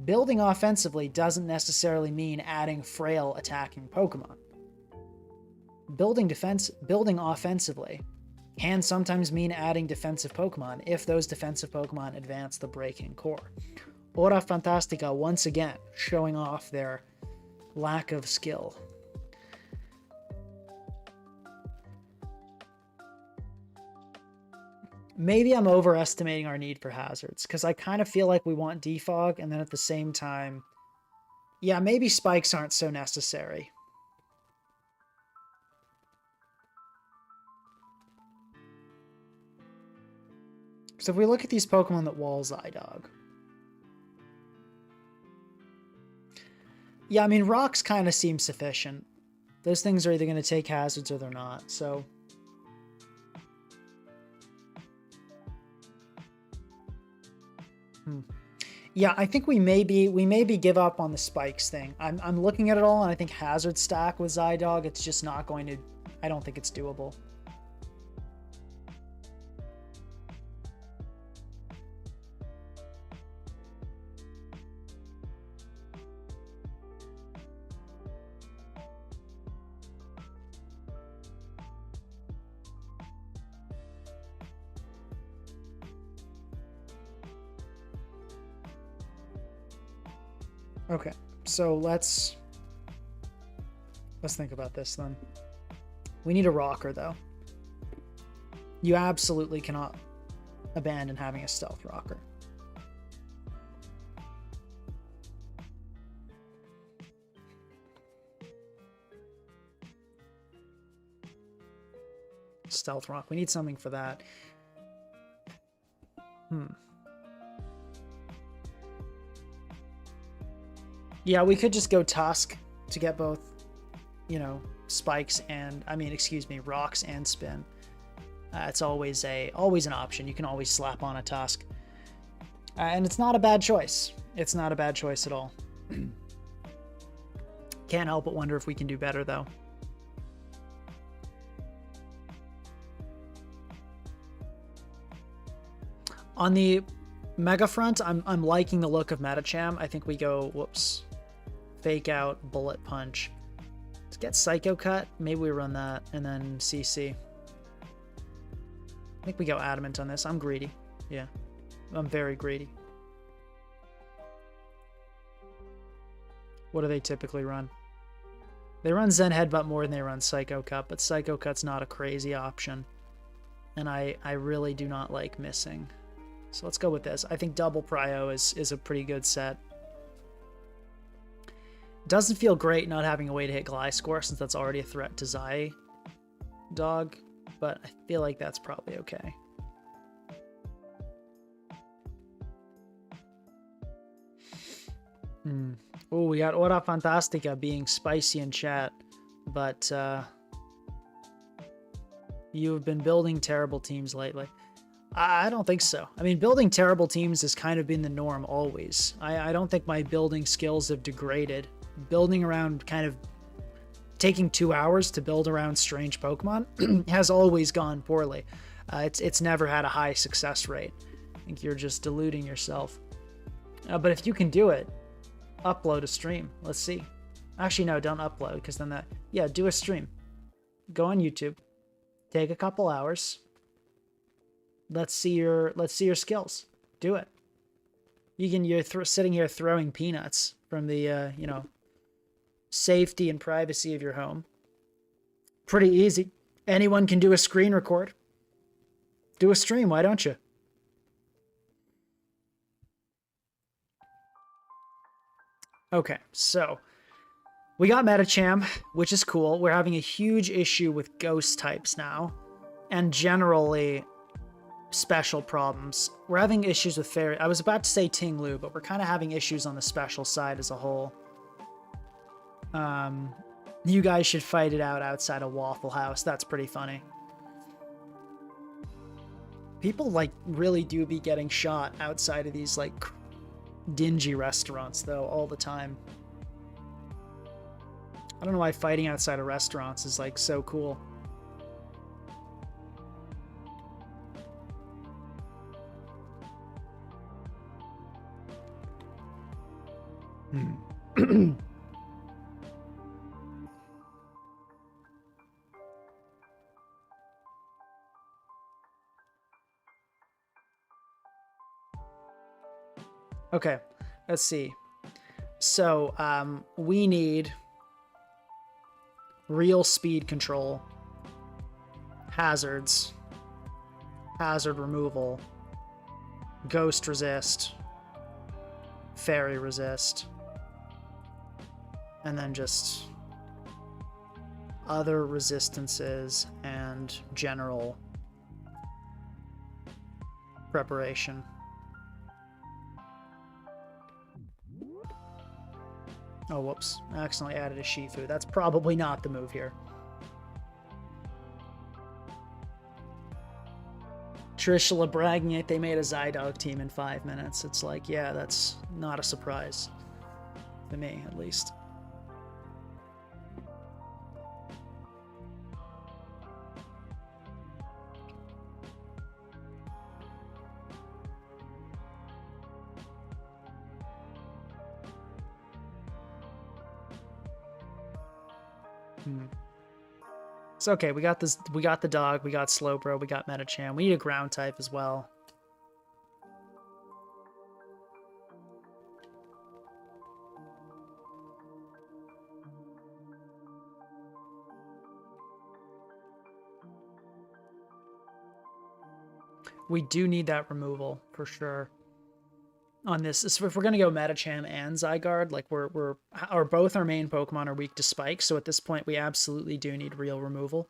Building offensively doesn't necessarily mean adding frail attacking Pokemon. Building offensively can sometimes mean adding defensive Pokemon if those defensive Pokemon advance the breaking core. Aura Fantastica once again showing off their lack of skill. Maybe I'm overestimating our need for hazards, because I kind of feel like we want defog, and then at the same time, yeah, maybe spikes aren't so necessary. So if we look at these Pokemon that wall Zygarde. Yeah, I mean, rocks kind of seem sufficient. Those things are either going to take hazards or they're not, so... Yeah, I think we maybe give up on the spikes thing. I'm looking at it all, and I think hazard stack with Zygarde, it's just not going to... I don't think it's doable. Okay, so let's think about this then. We need a rocker, though. You absolutely cannot abandon having a stealth rocker. Stealth rock. We need something for that. Yeah, we could just go Tusk to get both, you know, spikes and, rocks and spin. It's always an option. You can always slap on a Tusk. And it's not a bad choice. It's not a bad choice at all. Can't help but wonder if we can do better, though. On the Mega front, I'm liking the look of Medicham. I think we go, Fake Out, Bullet Punch. Let's get Psycho Cut. Maybe we run that, and then CC. I think we go Adamant on this. I'm greedy. Yeah, I'm very greedy. What do they typically run? They run Zen Headbutt more than they run Psycho Cut, but Psycho Cut's not a crazy option. And I really do not like missing. So let's go with this. I think double Prio is a pretty good set. Doesn't feel great not having a way to hit Gliscor since that's already a threat to Zygarde, but I feel like that's probably okay. Oh, we got Ora Fantastica being spicy in chat, but you've been building terrible teams lately. I don't think so. I mean, building terrible teams has kind of been the norm always. I don't think my building skills have degraded. Building around kind of taking 2 hours to build around strange Pokemon has always gone poorly. It's never had a high success rate. I think you're just deluding yourself. But if you can do it, upload a stream. Let's see. Actually, no, don't upload because then that... Yeah, do a stream. Go on YouTube. Take a couple hours. Let's see your skills. Do it. You're sitting here throwing peanuts from the safety and privacy of your home. Pretty easy. Anyone can do a screen record. Do a stream, why don't you? Okay, so we got Metacham, which is cool. We're having a huge issue with ghost types now, and generally special problems. We're having issues with fairy. I was about to say Tinglu, but we're kind of having issues on the special side as a whole. You guys should fight it out outside of Waffle House. That's pretty funny. People like really do be getting shot outside of these like dingy restaurants though all the time. I don't know why fighting outside of restaurants is like so cool. Okay, let's see. So, we need real speed control, hazards, hazard removal, ghost resist, fairy resist, and then just other resistances and general preparation. Oh, whoops. I accidentally added a Shifu. That's probably not the move here. Trishula bragging it, they made a Zydog team in 5 minutes. It's like, yeah, that's not a surprise. To me, at least. It's okay. We got this. We got the dog. We got Slowbro. We got Metacham. We need a ground type as well. We do need that removal for sure. On this, if we're gonna go Metacham and Zygarde, like or both our main Pokemon are weak to Spike, so at this point we absolutely do need real removal.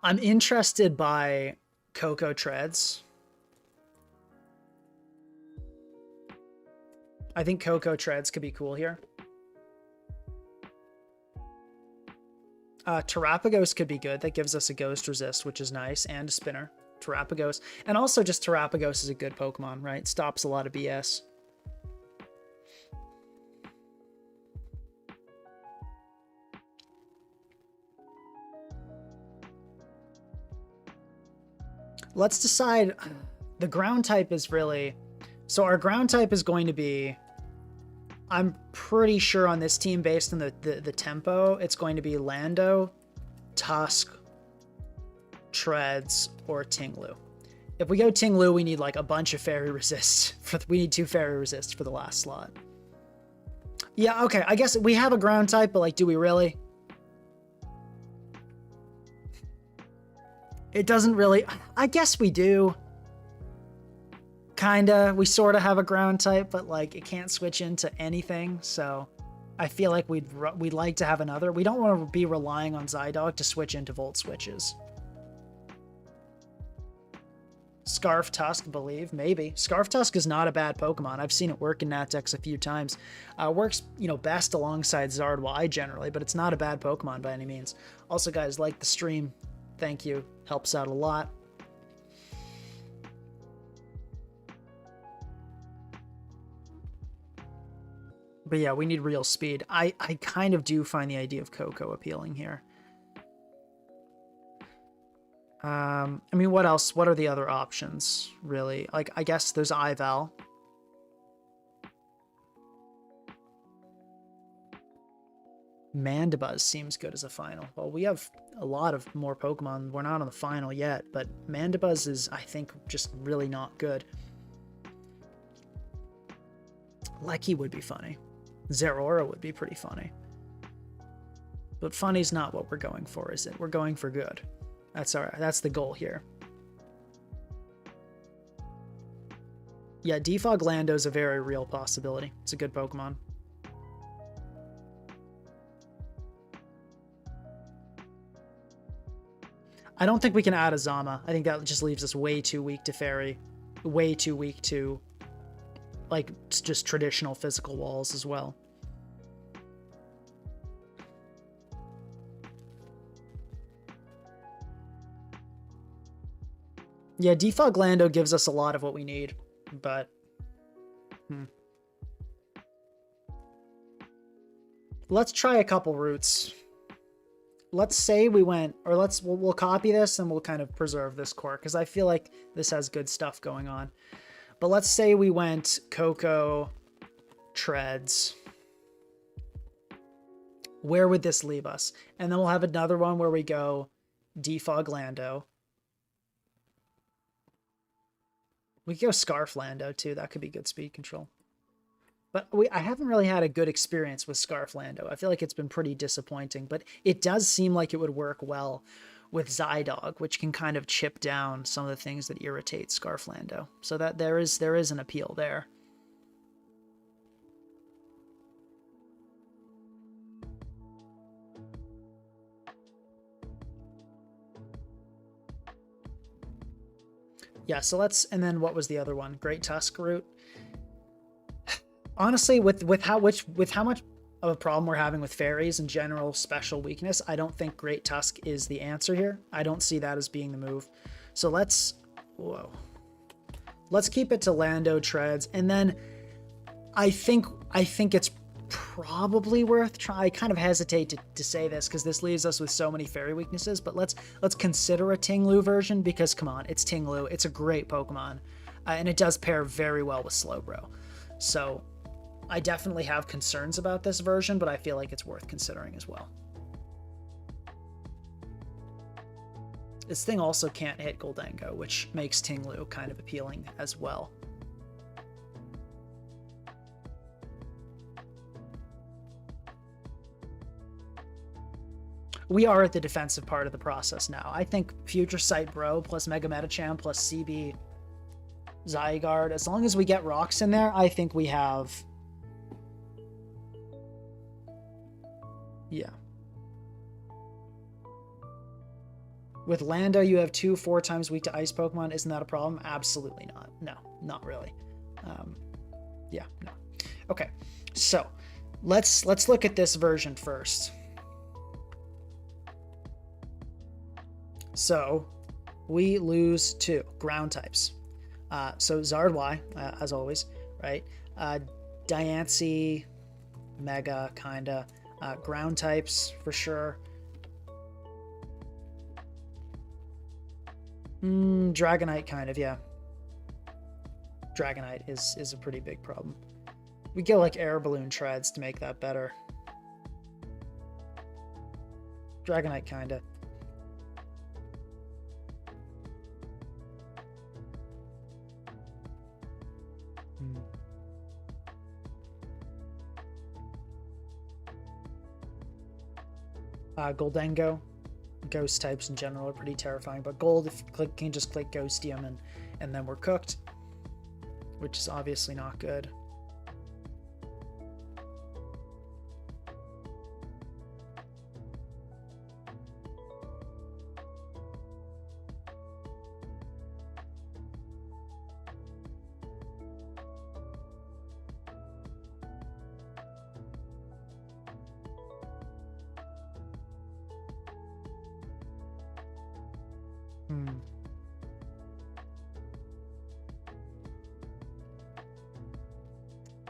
I'm interested by Cocoa Treads. I think Cocoa Treads could be cool here. Terrapagos could be good. That gives us a Ghost Resist, which is nice, and a Spinner. Terrapagos. And also just Terrapagos is a good Pokemon, right? Stops a lot of BS. Let's decide. The ground type is really... So our ground type is going to be... I'm pretty sure on this team, based on the tempo, it's going to be Lando, Tusk, Treads, or Tinglu. If we go Tinglu, we need like a bunch of fairy resists. We need 2 fairy resists for the last slot. Yeah, okay, I guess we have a ground type, but like, do we really? It doesn't really... I guess we do. Kinda. We sort of have a ground type, but like, it can't switch into anything, so... I feel like we'd like to have another. We don't want to be relying on Zygarde to switch into Volt Switches. Scarf Tusk, believe, maybe. Scarf Tusk is not a bad Pokemon. I've seen it work in Nat decks a few times. Works, you know, best alongside Zardwai generally, but it's not a bad Pokemon by any means. Also, guys, like the stream. Thank you. Helps out a lot. But yeah, we need real speed. I kind of do find the idea of Coco appealing here. I mean, what else? What are the other options, really? Like, I guess there's Ival. Mandibuzz seems good as a final. Well, we have a lot of more Pokemon. We're not on the final yet, but Mandibuzz is, I think, just really not good. Lecky would be funny. Zeraora would be pretty funny. But funny's not what we're going for, is it? We're going for good. That's all right. That's the goal here. Yeah, Defog Lando is a very real possibility. It's a good Pokemon. I don't think we can add a Zama. I think that just leaves us way too weak to Fairy. Way too weak to, like, just traditional physical walls as well. Yeah, Defog Lando gives us a lot of what we need, but... Let's try a couple routes. Let's say we went, or we'll copy this and we'll kind of preserve this core, because I feel like this has good stuff going on. But let's say we went Coco, Treads. Where would this leave us? And then we'll have another one where we go Defog Lando. We could go Scarf Lando too. That could be good speed control. But I haven't really had a good experience with Scarf Lando. I feel like it's been pretty disappointing, but it does seem like it would work well with Zydog, which can kind of chip down some of the things that irritate Scarf Lando. So that there is an appeal there. Yeah, so let's, and then what was the other one? Great Tusk route. Honestly, with how much of a problem we're having with fairies and general special weakness, I don't think Great Tusk is the answer here. I don't see that as being the move. So let's keep it to Lando, Treads, and then I think it's probably worth trying. I kind of hesitate to say this because this leaves us with so many fairy weaknesses, but let's consider a Tinglu version, because come on, it's Tinglu. It's a great Pokemon, and it does pair very well with Slowbro. So I definitely have concerns about this version, but I feel like it's worth considering as well. This thing also can't hit Goldengo, which makes Tinglu kind of appealing as well. We are at the defensive part of the process now. I think Future Sight Bro plus Mega Metacham plus CB Zygarde, as long as we get rocks in there, I think we have... Yeah. With Lando, you have 4 times weak to ice Pokemon. Isn't that a problem? Absolutely not. No, not really. Yeah, no. Okay, so let's look at this version first. So we lose 2 ground types. So Zardwai, as always, right? Diancie, Mega, kinda. Ground types, for sure. Dragonite, kind of, yeah. Dragonite is a pretty big problem. We go like Air Balloon Treads to make that better. Dragonite, kinda. Goldengo. Ghost types in general are pretty terrifying, but Gold, if you can just click Ghostium and then we're cooked, which is obviously not good.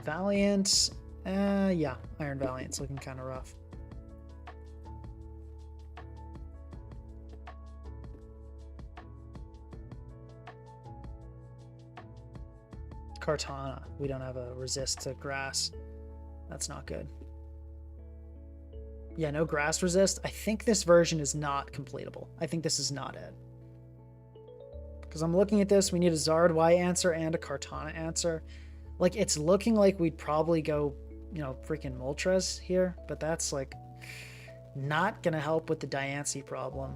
Valiant, yeah, Iron Valiant's looking kind of rough. Kartana, we don't have a resist to grass. That's not good. Yeah, no grass resist. I think this version is not completable. I think this is not it. Because I'm looking at this, we need a Zard Y answer and a Kartana answer. Like, it's looking like we'd probably go, you know, freaking Moltres here, but that's, like, not going to help with the Diancie problem.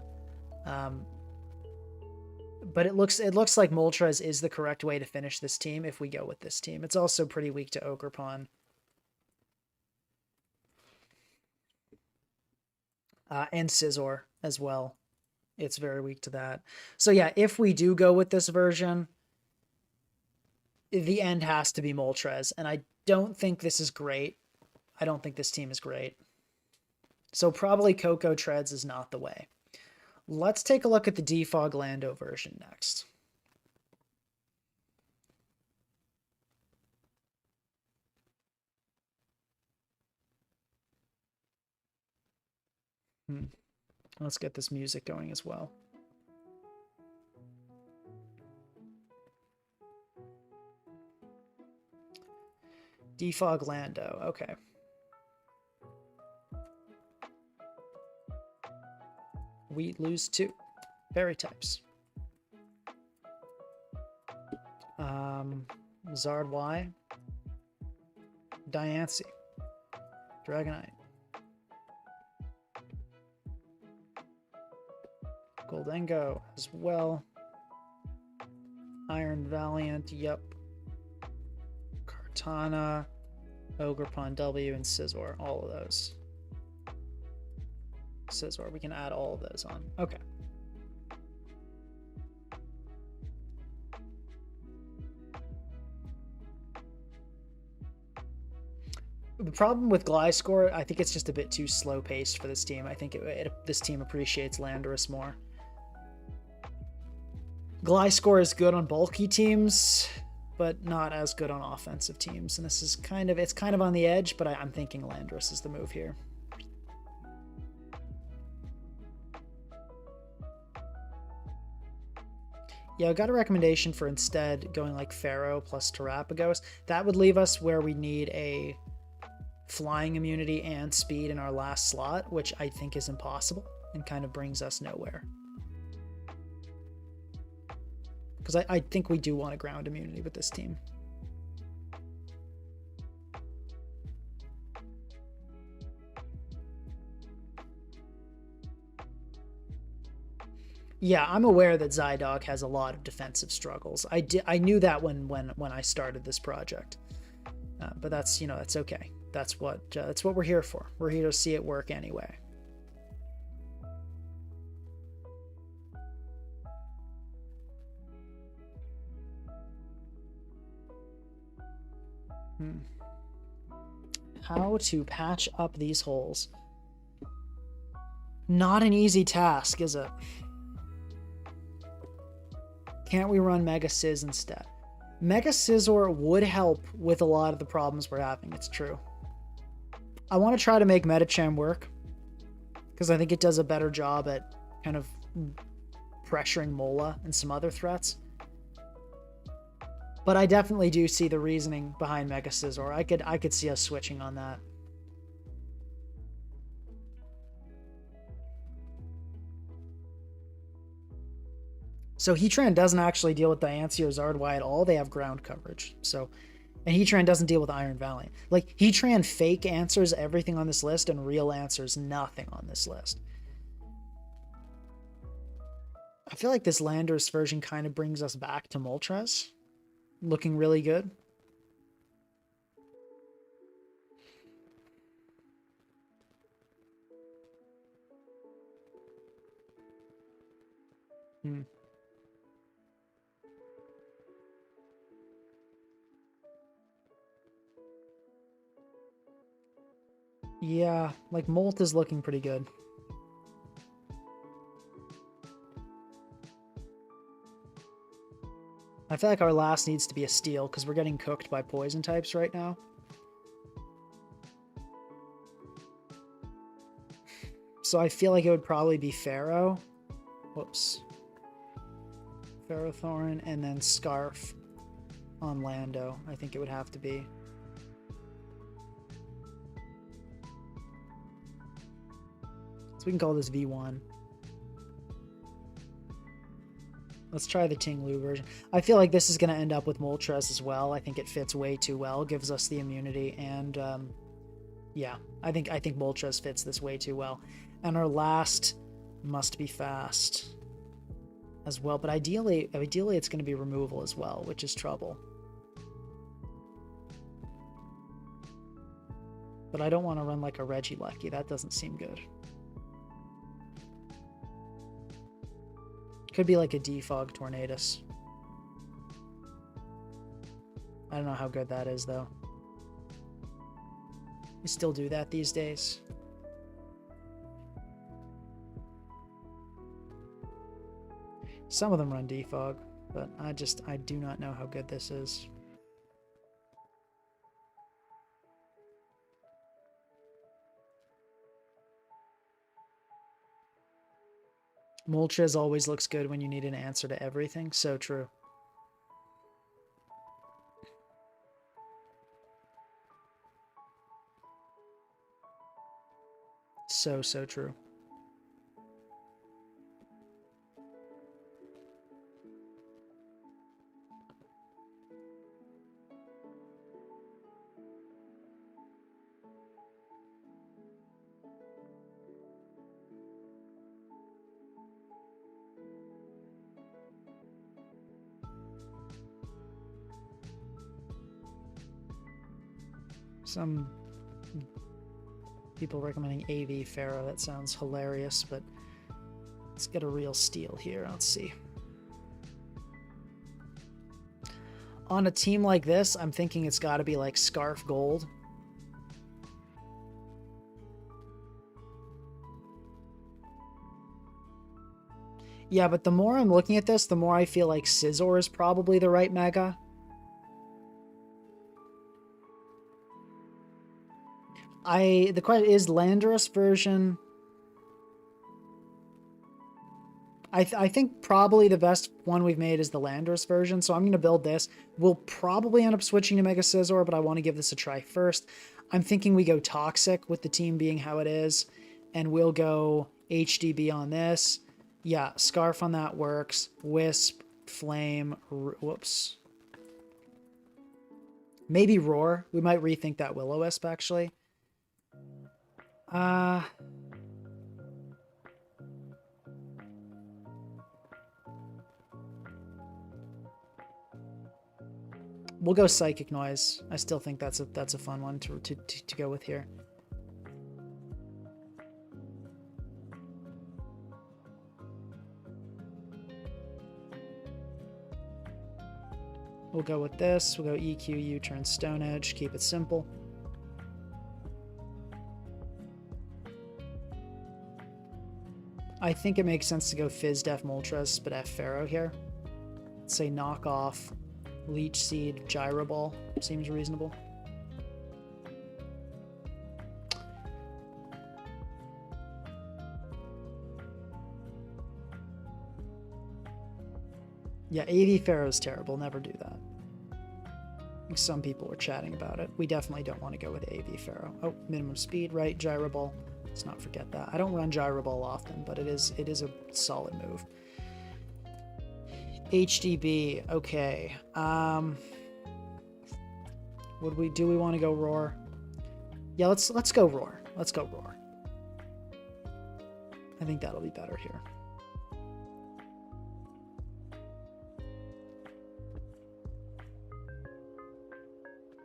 But it looks like Moltres is the correct way to finish this team if we go with this team. It's also pretty weak to Ogerpon. And Scizor as well. It's very weak to that. So yeah, if we do go with this version, the end has to be Moltres, and I don't think this is great. I don't think this team is great. So probably Coco Treads is not the way. Let's take a look at the Defog Lando version next. Let's get this music going as well. Defog Lando, okay. We lose 2 fairy types. Zard Y, Diancie, Dragonite, Goldengo as well, Iron Valiant, yep, Kartana, Ogerpon W, and Scizor, all of those. Scizor, we can add all of those on. Okay. The problem with Gliscor, I think it's just a bit too slow-paced for this team. I think this team appreciates Landorus more. Gliscor is good on bulky teams, but not as good on offensive teams. And this is it's kind of on the edge, but I'm thinking Landorus is the move here. Yeah, I got a recommendation for instead going like Pharaoh plus Terapagos. That would leave us where we need a flying immunity and speed in our last slot, which I think is impossible and kind of brings us nowhere. Because I think we do want a ground immunity with this team. Yeah, I'm aware that Zydog has a lot of defensive struggles. I knew that when I started this project, but that's that's okay. That's what we're here for. We're here to see it work anyway. How to patch up these holes? Not an easy task, is it? Can't we run Mega Sizz instead? Mega Scizor would help with a lot of the problems we're having, it's true. I want to try to make Medicham work, because I think it does a better job at kind of pressuring Mola and some other threats. But I definitely do see the reasoning behind Mega Scizor. I could see us switching on that. So Heatran doesn't actually deal with Diancie or Zard Y at all. They have ground coverage. So And Heatran doesn't deal with Iron Valiant. Like, Heatran fake answers everything on this list, and real answers nothing on this list. I feel like this Landorus version kind of brings us back to Moltres. Looking really good. Yeah, like Molt is looking pretty good. I feel like our last needs to be a Steel because we're getting cooked by poison types right now. So I feel like it would probably be Pharaoh. Whoops. Ferrothorn and then Scarf on Lando. I think it would have to be. So we can call this V1. Let's try the Tinglu version. I feel like this is going to end up with Moltres as well. I think it fits way too well. Gives us the immunity and yeah, I think Moltres fits this way too well. And our last must be fast as well, but ideally it's going to be removal as well, which is trouble. But I don't want to run like a Regieleki. That doesn't seem good. Could be like a Defog Tornadus. I don't know how good that is, though. We still do that these days. Some of them run Defog, but I do not know how good this is. Moltres always looks good when you need an answer to everything. So true. So true. Some people recommending AV Pharaoh. That sounds hilarious, but let's get a real steal here. Let's see. On a team like this, I'm thinking it's got to be like Scarf Gold. Yeah, but the more I'm looking at this, the more I feel like Scizor is probably the right mega. The question is Landorus version. I think probably the best one we've made is the Landorus version, so I'm going to build this. We'll probably end up switching to Mega Scizor, but I want to give this a try first. I'm thinking we go Toxic with the team being how it is, and we'll go HDB on this. Yeah, Scarf on that works. Wisp, Flame, whoops. Maybe Roar. We might rethink that Will-O-Wisp, actually. We'll go Psychic Noise. I still think that's a fun one to go with here. We'll go with this. We'll go EQ, U-turn, Stone Edge. Keep it simple. I think it makes sense to go Fizz Def Moltres, but F Pharaoh here. Let's say knock off Leech Seed, Gyro Ball. Seems reasonable. Yeah, AV Pharaoh is terrible. Never do that. I think some people were chatting about it. We definitely don't want to go with AV Pharaoh. Oh, minimum speed, right? Gyro Ball. Let's not forget that. I don't run Gyro Ball often, but it is a solid move. HDB, okay. Do we want to go Roar? Yeah, let's go Roar. Let's go Roar. I think that'll be better here.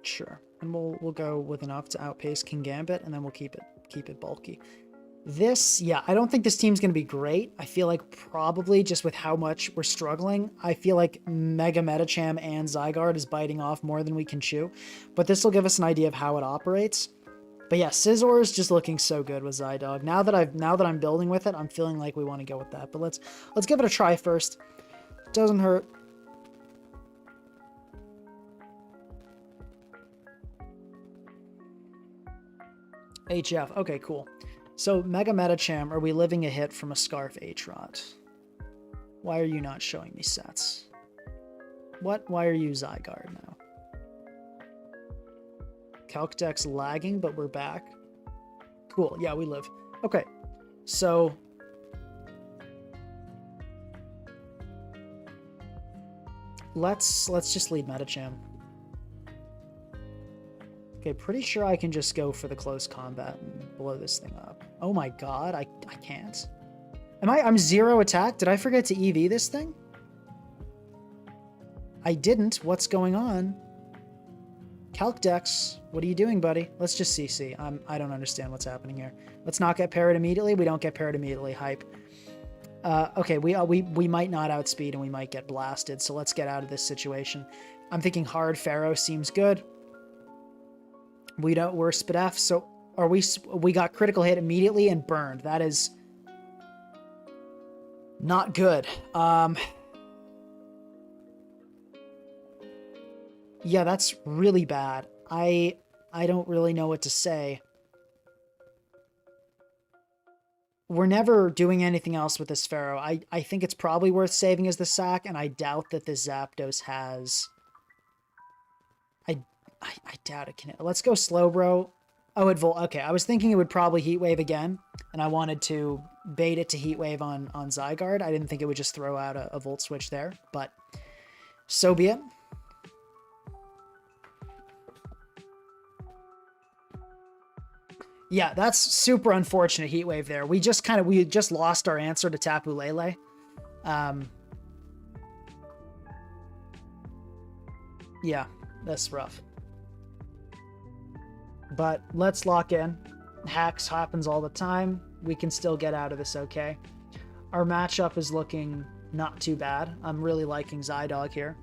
Sure. And we'll go with enough to outpace King Gambit, and then we'll keep it bulky. This, yeah, I don't think this team's going to be great. I feel like probably just with how much we're struggling, I feel like Mega Metacham and Zygarde is biting off more than we can chew. But this will give us an idea of how it operates. But yeah, Scizor is just looking so good with Zydog. Now that I'm building with it, I'm feeling like we want to go with that. But let's give it a try first. Doesn't hurt. HF. Okay, cool. So Mega Metacham, are we living a hit from a Scarf H-Rot? Why are you not showing me sets? What? Why are you Zygarde now? Calc Deck's lagging, but we're back. Cool. Yeah, we live. Okay. So let's just lead Metacham. Okay, pretty sure I can just go for the close combat and blow this thing up. Oh my god, I can't. I'm 0 attack? Did I forget to EV this thing? I didn't. What's going on? Calc Dex, what are you doing, buddy? Let's just CC. I don't understand what's happening here. Let's not get parried immediately. We don't get parried immediately. Hype. Okay, we might not outspeed and we might get blasted, so let's get out of this situation. I'm thinking hard Pharaoh seems good. We're Spadef, so we got critical hit immediately and burned. That is not good. Yeah, that's really bad. I don't really know what to say. We're never doing anything else with this Pharaoh. I think it's probably worth saving as the sack, and I doubt that this Zapdos has... I doubt it can... Let's go Slowbro. Oh, okay, I was thinking it would probably Heat Wave again, and I wanted to bait it to Heat Wave on Zygarde. I didn't think it would just throw out a Volt Switch there, but so be it. Yeah, that's super unfortunate Heat Wave there. We just lost our answer to Tapu Lele. Yeah, that's rough. But let's lock in. Hacks happens all the time. We can still get out of this okay. Our matchup is looking not too bad. I'm really liking Zydog here.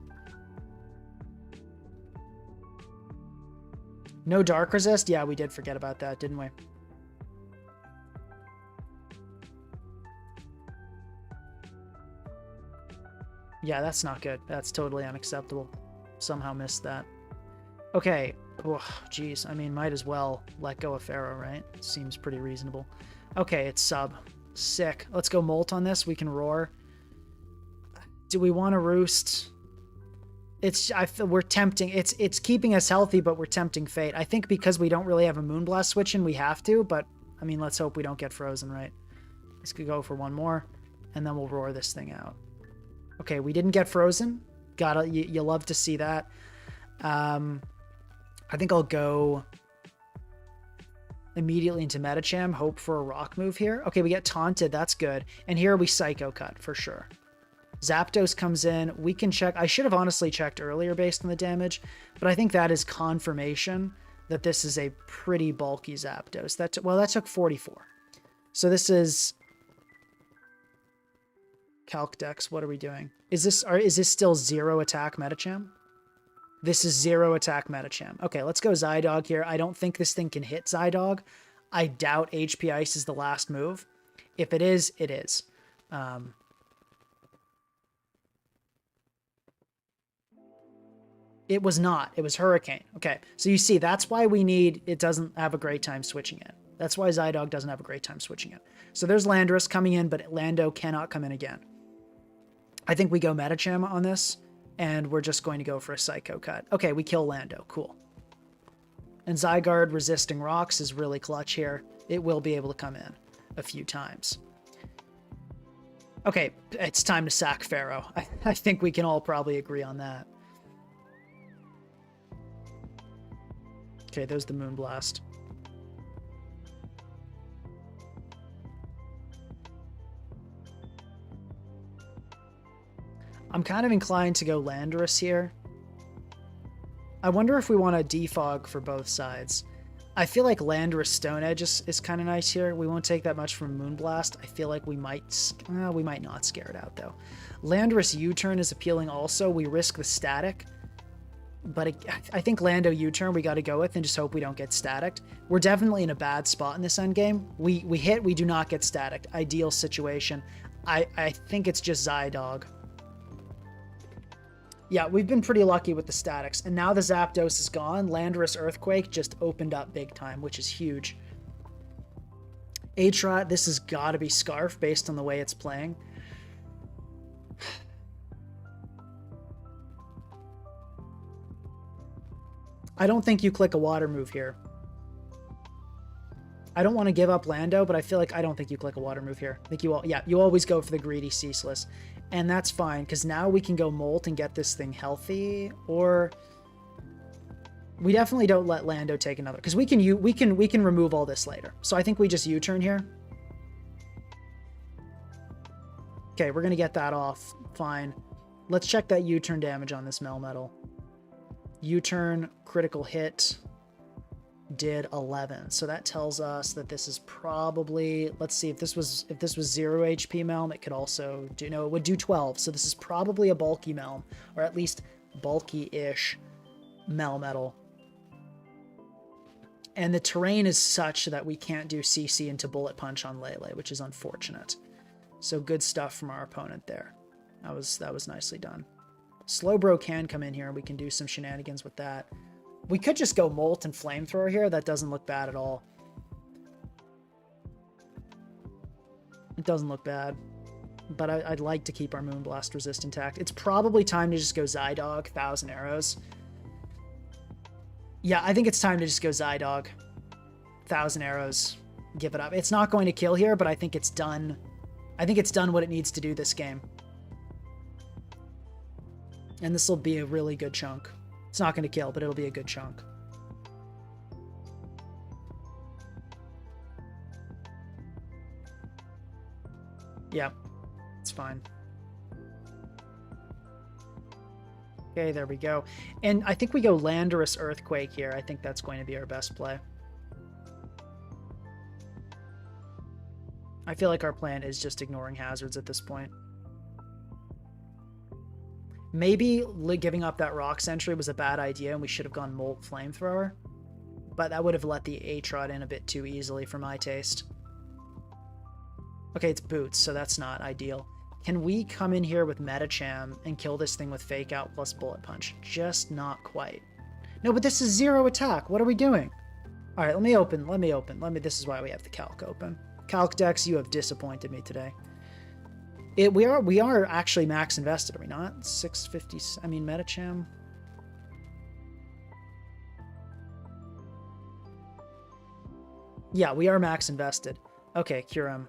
No Dark Resist? Yeah, we did forget about that, didn't we? Yeah, that's not good. That's totally unacceptable. Somehow missed that. Okay. Oh, geez. I mean, might as well let go of Pharaoh, right? Seems pretty reasonable. Okay, it's sub. Sick. Let's go Molt on this. We can Roar. Do we want to Roost? We're tempting. It's keeping us healthy, but we're tempting fate. I think because we don't really have a Moonblast switch in, we have to, but I mean, let's hope we don't get frozen, right? Let's go for one more, and then we'll Roar this thing out. Okay, we didn't get frozen. You love to see that. I think I'll go immediately into Metacham, hope for a rock move here. Okay, we get taunted. That's good. And here we Psycho Cut for sure. Zapdos comes in. We can check. I should have honestly checked earlier based on the damage, but I think that is confirmation that this is a pretty bulky Zapdos. That took 44. So this is Calc Dex. What are we doing? Is this still 0 attack Metacham? This is 0 attack Metacham. Okay, let's go Zydog here. I don't think this thing can hit Zydog. I doubt HP Ice is the last move. If it is, it is. It was not. It was Hurricane. Okay, so you see, that's why it doesn't have a great time switching it. That's why Zydog doesn't have a great time switching it. So there's Landorus coming in, but Lando cannot come in again. I think we go Metacham on this, and we're just going to go for a Psycho Cut. Okay, we kill Lando. Cool. And Zygarde resisting rocks is really clutch here. It will be able to come in a few times. Okay, it's time to sack Pharaoh. I think we can all probably agree on that. Okay, there's the Moonblast. I'm kind of inclined to go Landorus here. I wonder if we want to defog for both sides. I feel like Landorus Stone Edge is kind of nice here. We won't take that much from Moonblast. I feel like we might not scare it out though. Landorus U-turn is appealing also. We risk the static, but I think Lando U-turn we got to go with and just hope we don't get staticked. We're definitely in a bad spot in this endgame. We hit, we do not get staticked. Ideal situation. I think it's just Zygarde. Yeah, we've been pretty lucky with the statics. And now the Zapdos is gone. Landorus Earthquake just opened up big time, which is huge. Atrot, this has got to be Scarf based on the way it's playing. I don't think you click a water move here. I don't want to give up Lando, but I feel like I don't think you click a water move here. I think you always go for the greedy Ceaseless. And that's fine, because now we can go Molt and get this thing healthy, or we definitely don't let Lando take another, because we can remove all this later. So I think we just U-turn here. Okay, we're gonna get that off. Fine. Let's check that U-turn damage on this Melmetal. U-turn critical hit did 11, so that tells us that this is probably, let's see, if this was 0 HP Melm, it could also do, no, it would do 12, so this is probably a bulky Melm, or at least bulky-ish Melmetal. And the terrain is such that we can't do CC into Bullet Punch on Lele, which is unfortunate. So good stuff from our opponent there. That was nicely done. Slowbro can come in here and we can do some shenanigans with that. We could just go Molt and Flamethrower here. That doesn't look bad at all. It doesn't look bad. But I'd like to keep our Moonblast resist intact. It's probably time to just go Zygarde, 1,000 arrows. Yeah, I think it's time to just go Zygarde. 1,000 arrows. Give it up. It's not going to kill here, but I think it's done. I think it's done what it needs to do this game. And this will be a really good chunk. It's not going to kill, but it'll be a good chunk. Yeah, it's fine. Okay, there we go. And I think we go Landorus Earthquake here. I think that's going to be our best play. I feel like our plan is just ignoring hazards at this point. Maybe giving up that Rock Sentry was a bad idea and we should have gone Molt Flamethrower. But that would have let the Atrot in a bit too easily for my taste. Okay, it's Boots, so that's not ideal. Can we come in here with Medicham and kill this thing with Fake Out plus Bullet Punch? Just not quite. No, but this is 0 attack. What are we doing? All right, let me open. This is why we have the Calc open. Calc decks, you have disappointed me today. We are actually max invested, are we not? 650, I mean, Medicham. Yeah, we are max invested. Okay, Kyurem.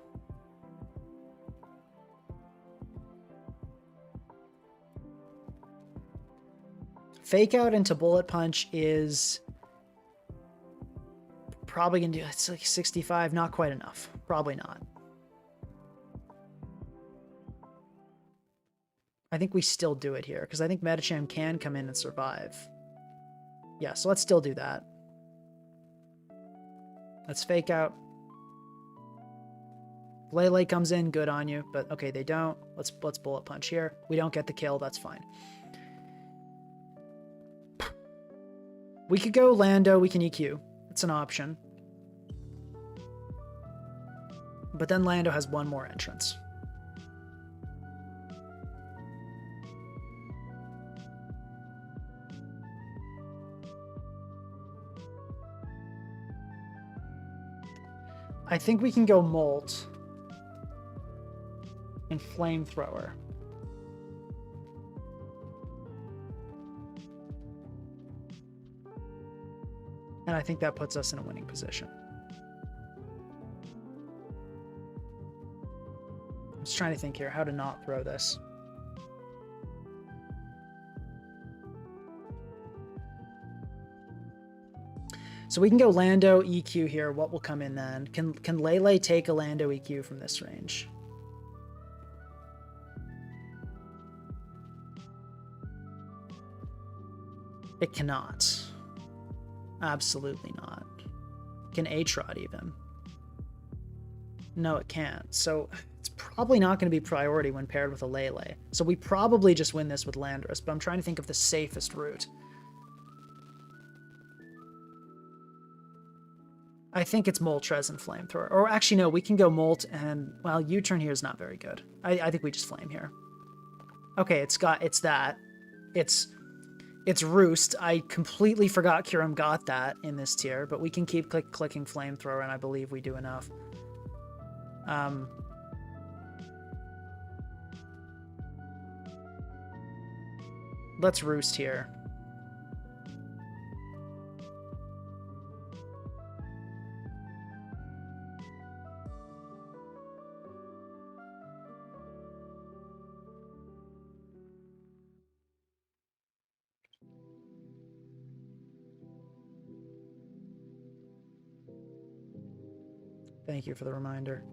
Fake Out into Bullet Punch is probably gonna do, it's like 65, not quite enough. Probably not. I think we still do it here, because I think Medicham can come in and survive. Yeah, so let's still do that. Let's Fake Out. Lele comes in, good on you, but okay, they don't. Let's Bullet Punch here. We don't get the kill, that's fine. We could go Lando, we can EQ. It's an option. But then Lando has one more entrance. I think we can go Molt and Flamethrower. And I think that puts us in a winning position. I'm just trying to think here how to not throw this. So we can go Lando EQ here. What will come in then? Can Lele take a Lando EQ from this range? It cannot. Absolutely not. Can A-Trot even? No, it can't. So it's probably not going to be priority when paired with a Lele. So we probably just win this with Landorus, but I'm trying to think of the safest route. I think it's Moltres and Flamethrower. Or actually, no, we can go Molt and... Well, U-turn here is not very good. I think we just Flame here. Okay, it's that. It's Roost. I completely forgot Kyurem got that in this tier, but we can keep clicking Flamethrower, and I believe we do enough. Let's Roost here. Thank you for the reminder.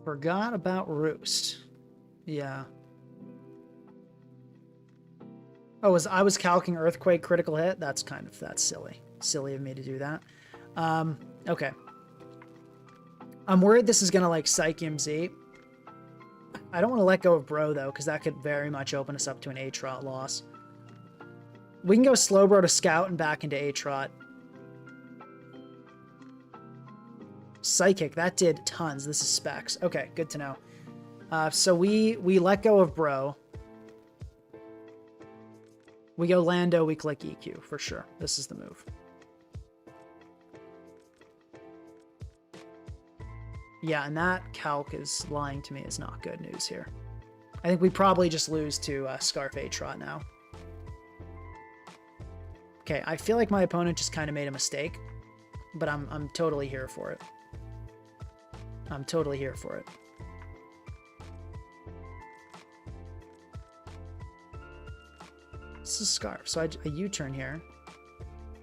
Forgot about Roost. Yeah. Oh, I was calcing Earthquake critical hit? That's silly. Silly of me to do that. Okay. I'm worried this is gonna like Psychium Z. I don't want to let go of Bro though, because that could very much open us up to an A-Trot loss. We can go Slowbro to Scout and back into A-Trot. Psychic, that did tons. This is Specs. Okay, good to know. So we let go of Bro. We go Lando, we click EQ, for sure. This is the move. Yeah, and that calc is lying to me is not good news here. I think we probably just lose to Scarf A-Trot now. Okay, I feel like my opponent just kind of made a mistake, but I'm totally here for it. I'm totally here for it. This is Scarf, so a U-turn here.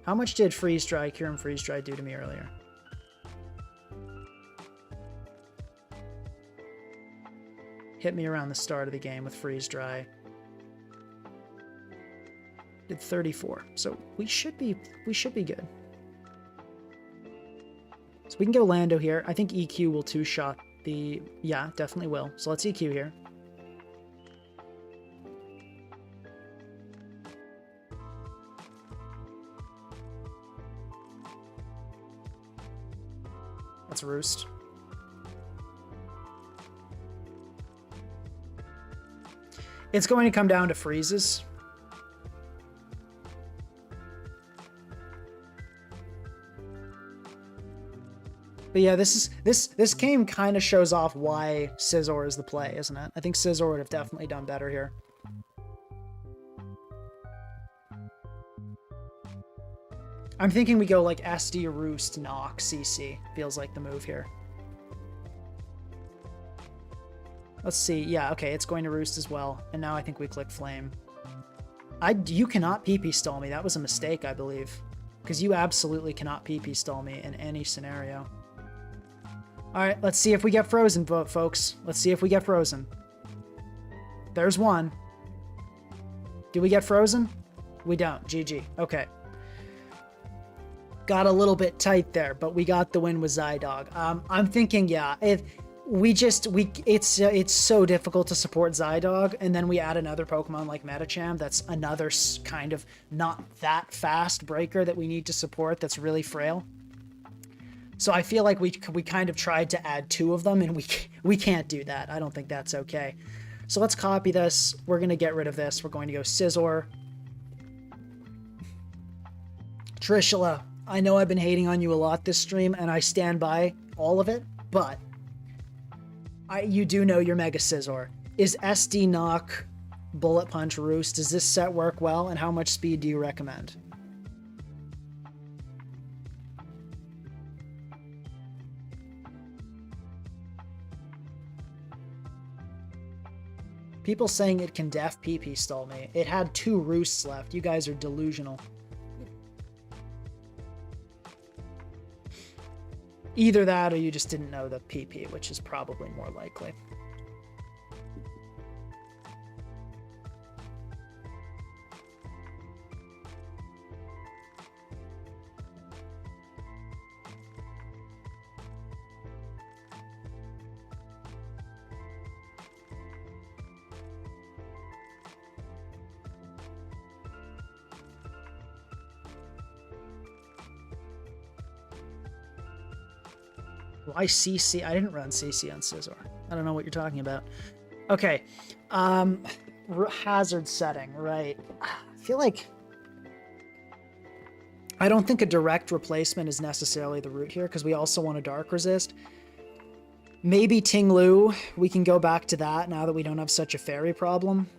How much did Freeze Dry, Kyurem Freeze Dry do to me earlier? Hit me around the start of the game with Freeze Dry. Did 34, so we should be good. So we can go Lando here. I think EQ will two-shot the... Yeah, definitely will. So let's EQ here. Let's Roost. It's going to come down to freezes. But yeah, this game kind of shows off why Scizor is the play, isn't it? I think Scizor would have definitely done better here. I'm thinking we go like SD, Roost, Knock, CC. Feels like the move here. Let's see. Yeah, okay, it's going to Roost as well. And now I think we click Flame. You cannot PP stall me. That was a mistake, I believe. Because you absolutely cannot PP stall me in any scenario. Alright, let's see if we get frozen, folks. Let's see if we get frozen. There's one. Do we get frozen? We don't. GG. Okay. Got a little bit tight there, but we got the win with Zydog. I'm thinking, yeah, it's so difficult to support Zydog, and then we add another Pokemon like Medicham that's another kind of not that fast breaker that we need to support that's really frail. So I feel like we kind of tried to add two of them, and we can't do that. I don't think that's okay. So let's copy this. We're going to get rid of this. We're going to go Scizor. Trishula, I know I've been hating on you a lot this stream, and I stand by all of it, but you do know you're Mega Scizor. Is SD Knock, Bullet Punch, Roost, does this set work well, and how much speed do you recommend? People saying it can def PP stall me. It had 2 Roosts left. You guys are delusional. Either that or you just didn't know the PP, which is probably more likely. Why CC? I didn't run CC on Scizor. I don't know what you're talking about. Okay. Hazard setting, right. I feel like... I don't think a direct replacement is necessarily the route here, because we also want a Dark Resist. Maybe Ting-Lu. We can go back to that now that we don't have such a fairy problem.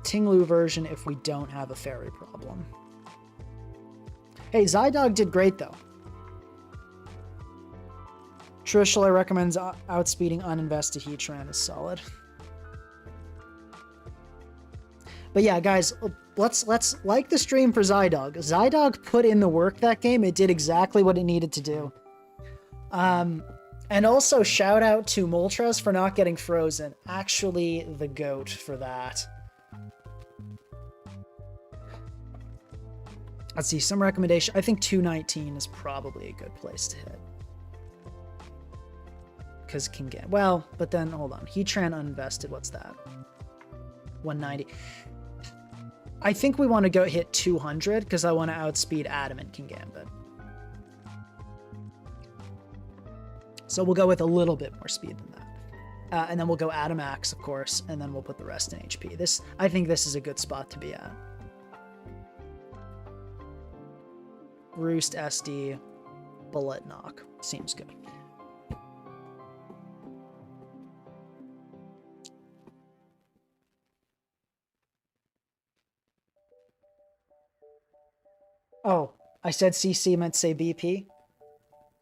Ting-Lu version if we don't have a fairy problem. Hey, Zygarde did great, though. Trishula recommends outspeeding uninvested Heatran is solid. But yeah, guys, let's like the stream for Zygarde. Zygarde put in the work that game. It did exactly what it needed to do. And also shout out to Moltres for not getting frozen. Actually, the GOAT for that. Let's see, some recommendation. I think 219 is probably a good place to hit. Because can get... Well, but then, hold on. Heatran uninvested, what's that? 190. I think we want to go hit 200, because I want to outspeed Adamant Kingambit. So we'll go with a little bit more speed than that. And then we'll go Adamax, of course, and then we'll put the rest in HP. I think this is a good spot to be at. Roost, SD, Bullet, Knock. Seems good. Oh, I said CC meant to say BP?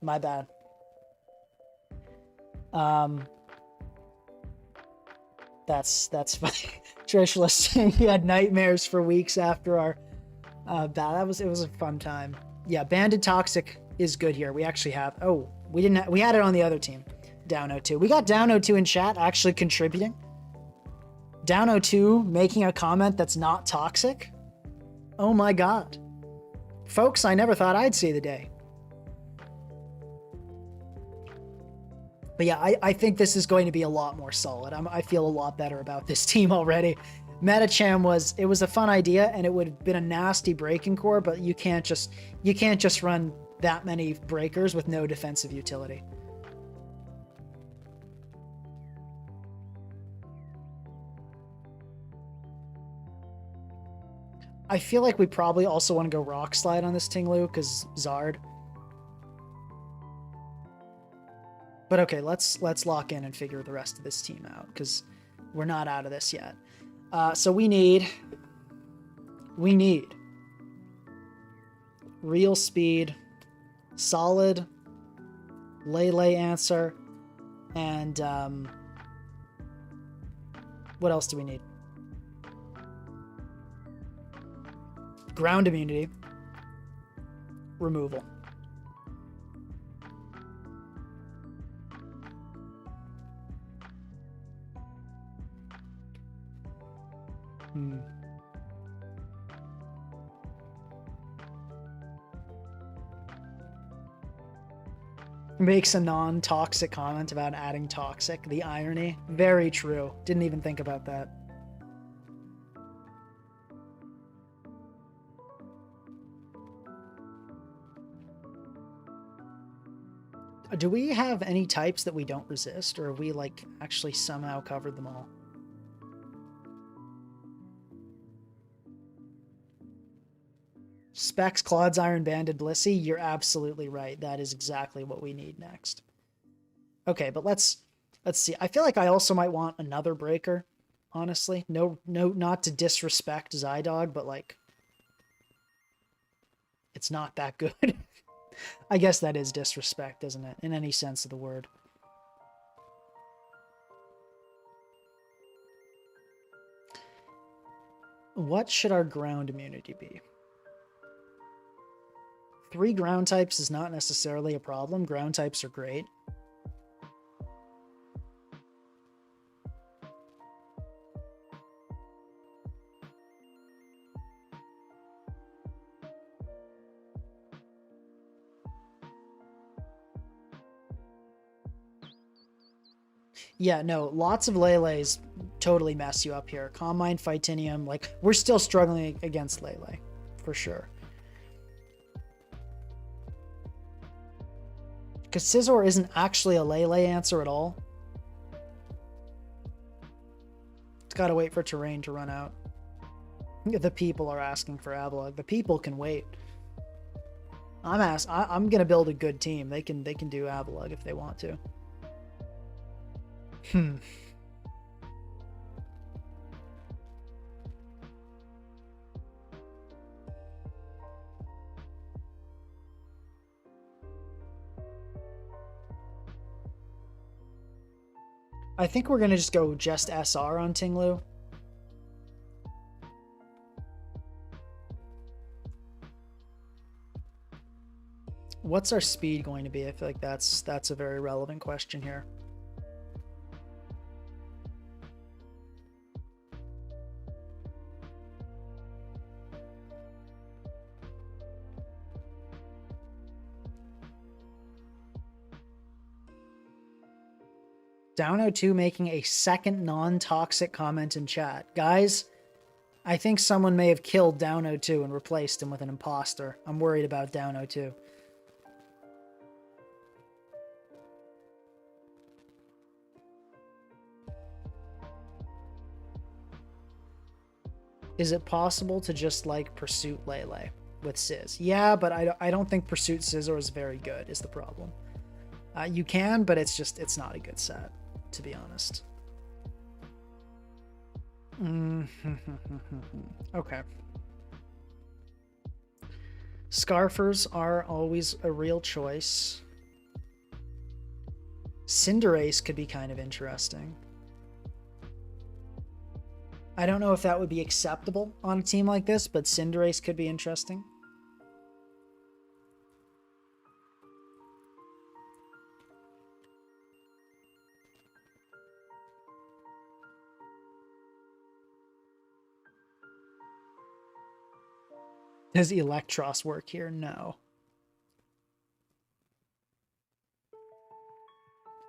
My bad. That's funny. Trish was saying he had nightmares for weeks after our battle. It was a fun time. Yeah, Banded Toxic is good here. We actually have... Oh, we had it on the other team. Down 0-2. We got Down 0-2 in chat actually contributing. Down 0-2 making a comment that's not toxic. Oh my god. Folks, I never thought I'd see the day. But yeah, I think this is going to be a lot more solid. I feel a lot better about this team already. Metacham was a fun idea, and it would have been a nasty breaking core, but you can't just run that many breakers with no defensive utility. I feel like we probably also want to go Rock Slide on this Ting-Lu, because Zard. But okay, let's lock in and figure the rest of this team out, because we're not out of this yet. So we need real speed, solid, Lele answer, and what else do we need? Ground immunity, removal. Makes a non-toxic comment about adding toxic. The irony. Very true. Didn't even think about that. Do we have any types that we don't resist, or have we, like, actually somehow covered them all? Specs, Claude's Iron Banded, Blissey. You're absolutely right. That is exactly what we need next. Okay, but let's see. I feel like I also might want another breaker, honestly. No, not to disrespect Zydog, but, like, it's not that good. I guess that is disrespect, isn't it? In any sense of the word. What should our ground immunity be? 3 ground types is not necessarily a problem. Ground types are great. Yeah, no, lots of Lele's totally mess you up here. Calm Mind, Phytinium, like, we're still struggling against Lele, for sure. Because Scizor isn't actually a Lele answer at all. It's got to wait for terrain to run out. The people are asking for Avalugg. The people can wait. I'm gonna build a good team. They can do Avalugg if they want to. I think we're gonna just go just SR on Tinglu. What's our speed going to be? I feel like that's a very relevant question here. Downo2 making a second non-toxic comment in chat. Guys, I think someone may have killed Downo2 and replaced him with an imposter. I'm worried about Downo2. Is it possible to just like Pursuit Lele with Sizz? Yeah, but I don't think Pursuit Scizor is very good is the problem. You can, but it's not a good set, to be honest. Okay. Scarfers are always a real choice. Cinderace could be kind of interesting. I don't know if that would be acceptable on a team like this, but Cinderace could be interesting. Does Electros work here? No.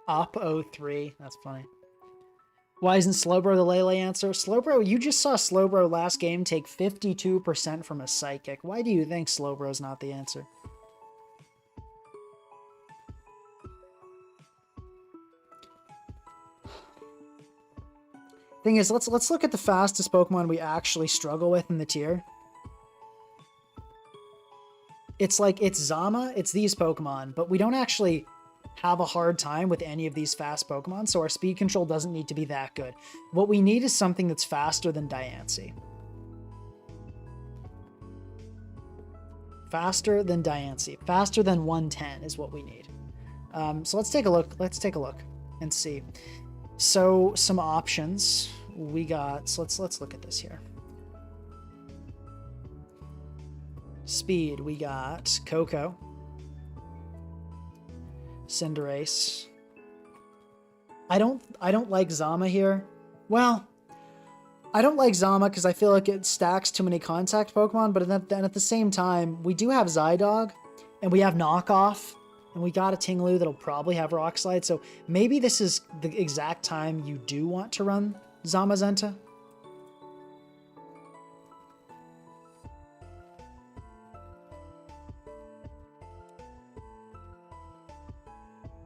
Op 03. That's funny. Why isn't Slowbro the Lele answer? Slowbro, you just saw Slowbro last game take 52% from a Psychic. Why do you think Slowbro's not the answer? Thing is, let's look at the fastest Pokemon we actually struggle with in the tier. It's like, it's Zama, it's these Pokemon, but we don't actually have a hard time with any of these fast Pokemon, so our speed control doesn't need to be that good. What we need is something that's faster than Diancie. Faster than Diancie. Faster than 110 is what we need. So let's take a look. Let's take a look and see. So some options we got. So let's look at this here. Speed, we got Coco, Cinderace. I don't like Zama here. Well, I don't like Zama because I feel like it stacks too many contact Pokemon, but then at the same time, we do have Zydog, and we have Knockoff, and we got a Tinglu that'll probably have Rock Slide, so maybe this is the exact time you do want to run Zamazenta.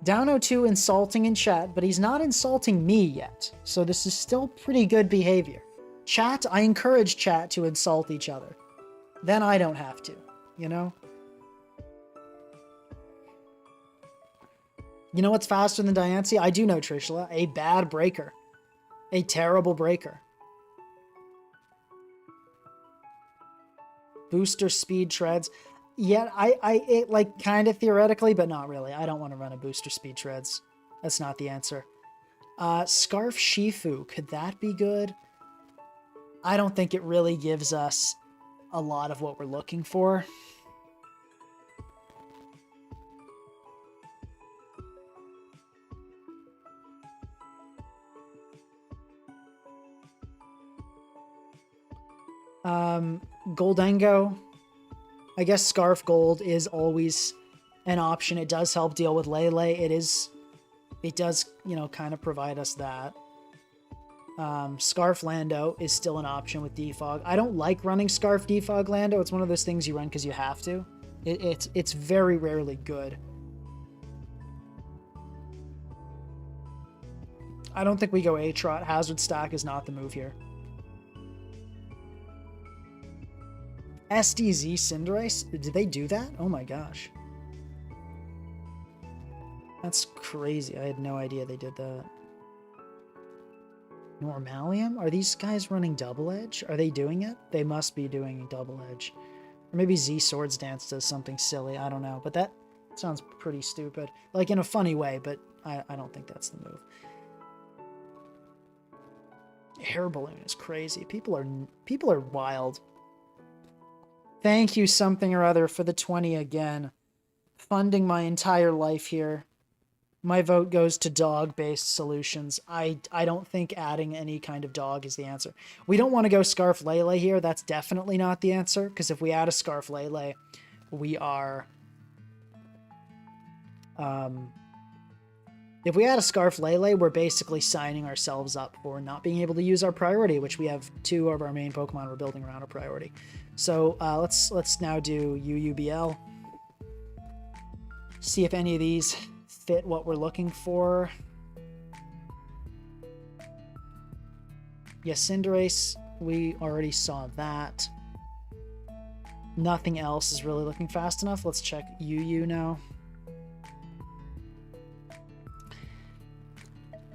Downo2 insulting in chat, but he's not insulting me yet. So this is still pretty good behavior. Chat, I encourage chat to insult each other. Then I don't have to, you know? You know what's faster than Diancie? I do know, Trishula. A bad breaker. A terrible breaker. Booster speed treads. Yeah, it, like, kind of theoretically, but not really. I don't want to run a booster speed treads. That's not the answer. Scarf Shifu, could that be good? I don't think it really gives us a lot of what we're looking for. Goldengo. I guess Scarf Gold is always an option. It does help deal with Lele. It does, you know, kind of provide us that. Scarf Lando is still an option with Defog. I don't like running Scarf Defog Lando. It's one of those things you run because you have to. It's very rarely good. I don't think we go A-Trot. Hazard Stack is not the move here. SDZ Cinderace? Did they do that? Oh my gosh. That's crazy. I had no idea they did that. Normalium? Are these guys running Double Edge? Are they doing it? They must be doing Double Edge. Or maybe Z Swords Dance does something silly. I don't know. But that sounds pretty stupid. Like in a funny way, but I don't think that's the move. Air Balloon is crazy. People are wild. Thank you something or other for the 20 again. Funding my entire life here. My vote goes to dog-based solutions. I don't think adding any kind of dog is the answer. We don't want to go Scarf Lele here. That's definitely not the answer, because if we add a Scarf Lele, we are... if we add a Scarf Lele, we're basically signing ourselves up for not being able to use our priority, which we have 2 of our main Pokemon we're building around a priority. So let's now do UUBL. See if any of these fit what we're looking for. Yeah, Cinderace, we already saw that. Nothing else is really looking fast enough. Let's check UU now.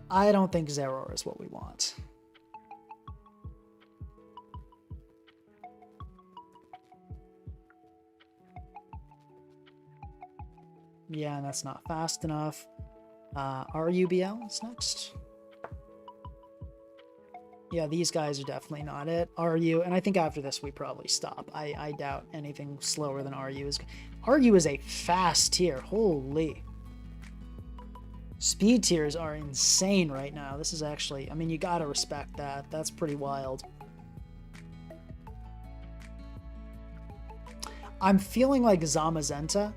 I don't think Zeraora is what we want. Yeah, and that's not fast enough. RUBL is next. Yeah, these guys are definitely not it. RU, and I think after this we probably stop. I doubt anything slower than RU is. RU is a fast tier. Holy. Speed tiers are insane right now. This is actually, I mean, you gotta respect that. That's pretty wild. I'm feeling like Zamazenta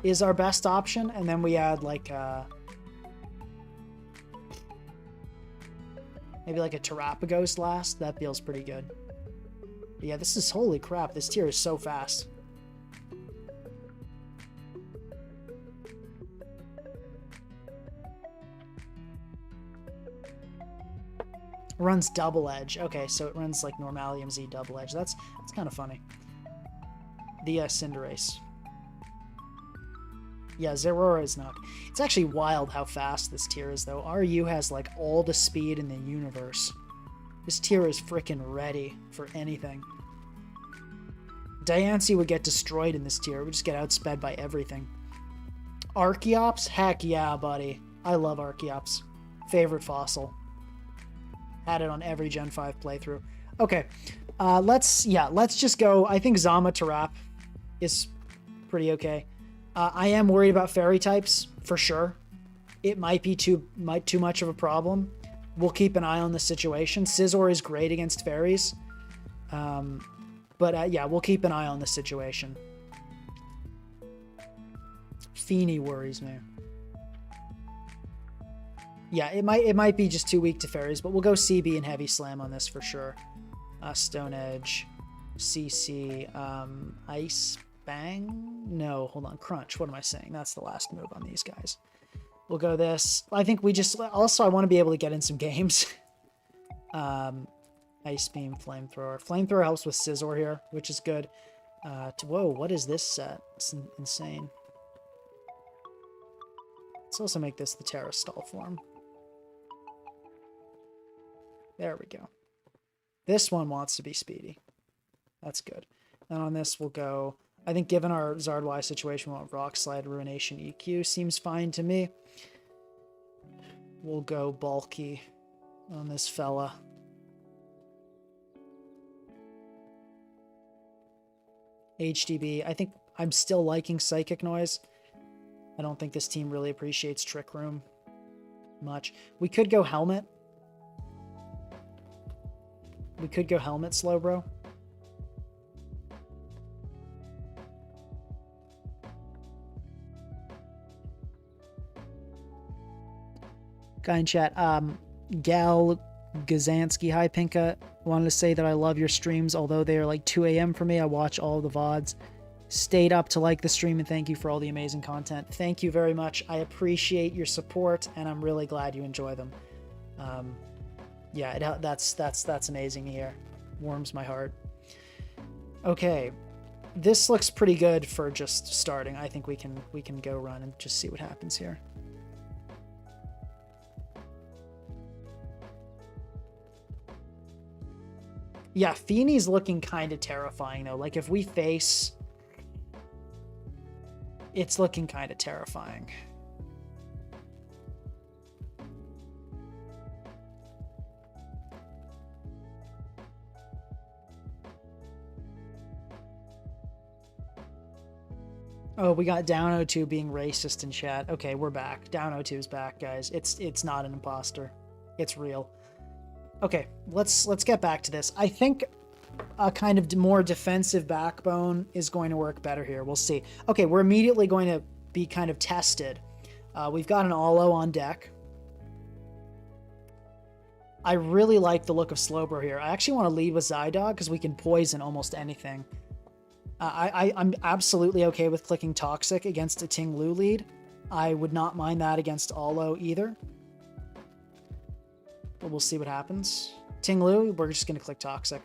is our best option, and then we add like maybe like a Terapagos last. That feels pretty good. But yeah, this is, holy crap, this tier is so fast. Runs Double Edge. Okay, so it runs like Normalium Z Double Edge. That's kind of funny. The Cinderace. Yeah, Zeraora is not. It's actually wild how fast this tier is, though. RU has, like, all the speed in the universe. This tier is freaking ready for anything. Diancie would get destroyed in this tier. It would just get outsped by everything. Archeops? Heck yeah, buddy. I love Archeops. Favorite fossil. Had it on every Gen 5 playthrough. Okay, let's just go. I think Zama Terap is pretty okay. I am worried about fairy types, for sure. It might be too much of a problem. We'll keep an eye on the situation. Scizor is great against fairies. But yeah, we'll keep an eye on the situation. Feeny worries me. Yeah, it might be just too weak to fairies, but we'll go CB and Heavy Slam on this for sure. Stone Edge, CC, Ice Bang? No, hold on. Crunch. What am I saying? That's the last move on these guys. We'll go this. I think we just... Also, I want to be able to get in some games. Ice Beam, Flamethrower. Flamethrower helps with Scizor here, which is good. Whoa, what is this set? It's insane. Let's also make this the Terra Stall form. There we go. This one wants to be speedy. That's good. And on this, we'll go... I think given our Zardwise situation, we want Rock Slide, Ruination, EQ. Seems fine to me. We'll go bulky on this fella. HDB. I think I'm still liking Psychic Noise. I don't think this team really appreciates Trick Room much. We could go Helmet. We could go Helmet Slowbro. Guy in chat. Gal Gazansky, hi Pinka. Wanted to say that I love your streams, although they are like 2 a.m. for me. I watch all the VODs. Stayed up to like the stream, and thank you for all the amazing content. Thank you very much. I appreciate your support, and I'm really glad you enjoy them. Yeah, that's amazing to hear. Warms my heart. Okay, this looks pretty good for just starting. I think we can go run and just see what happens here. Yeah, Feeney's looking kind of terrifying though. Like if we face, it's looking kind of terrifying. Oh, we got Down02 being racist in chat. Okay, we're back. Down02's back, guys. It's not an imposter. It's real. Okay, let's get back to this. I think a kind of more defensive backbone is going to work better here. We'll see. Okay, we're immediately going to be kind of tested. We've got an Olo on deck. I really like the look of Slowbro here. I actually want to lead with Zygarde because we can poison almost anything. I'm absolutely okay with clicking Toxic against a Ting Lu lead. I would not mind that against Olo either. But we'll see what happens. Ting Lu, we're just going to click Toxic.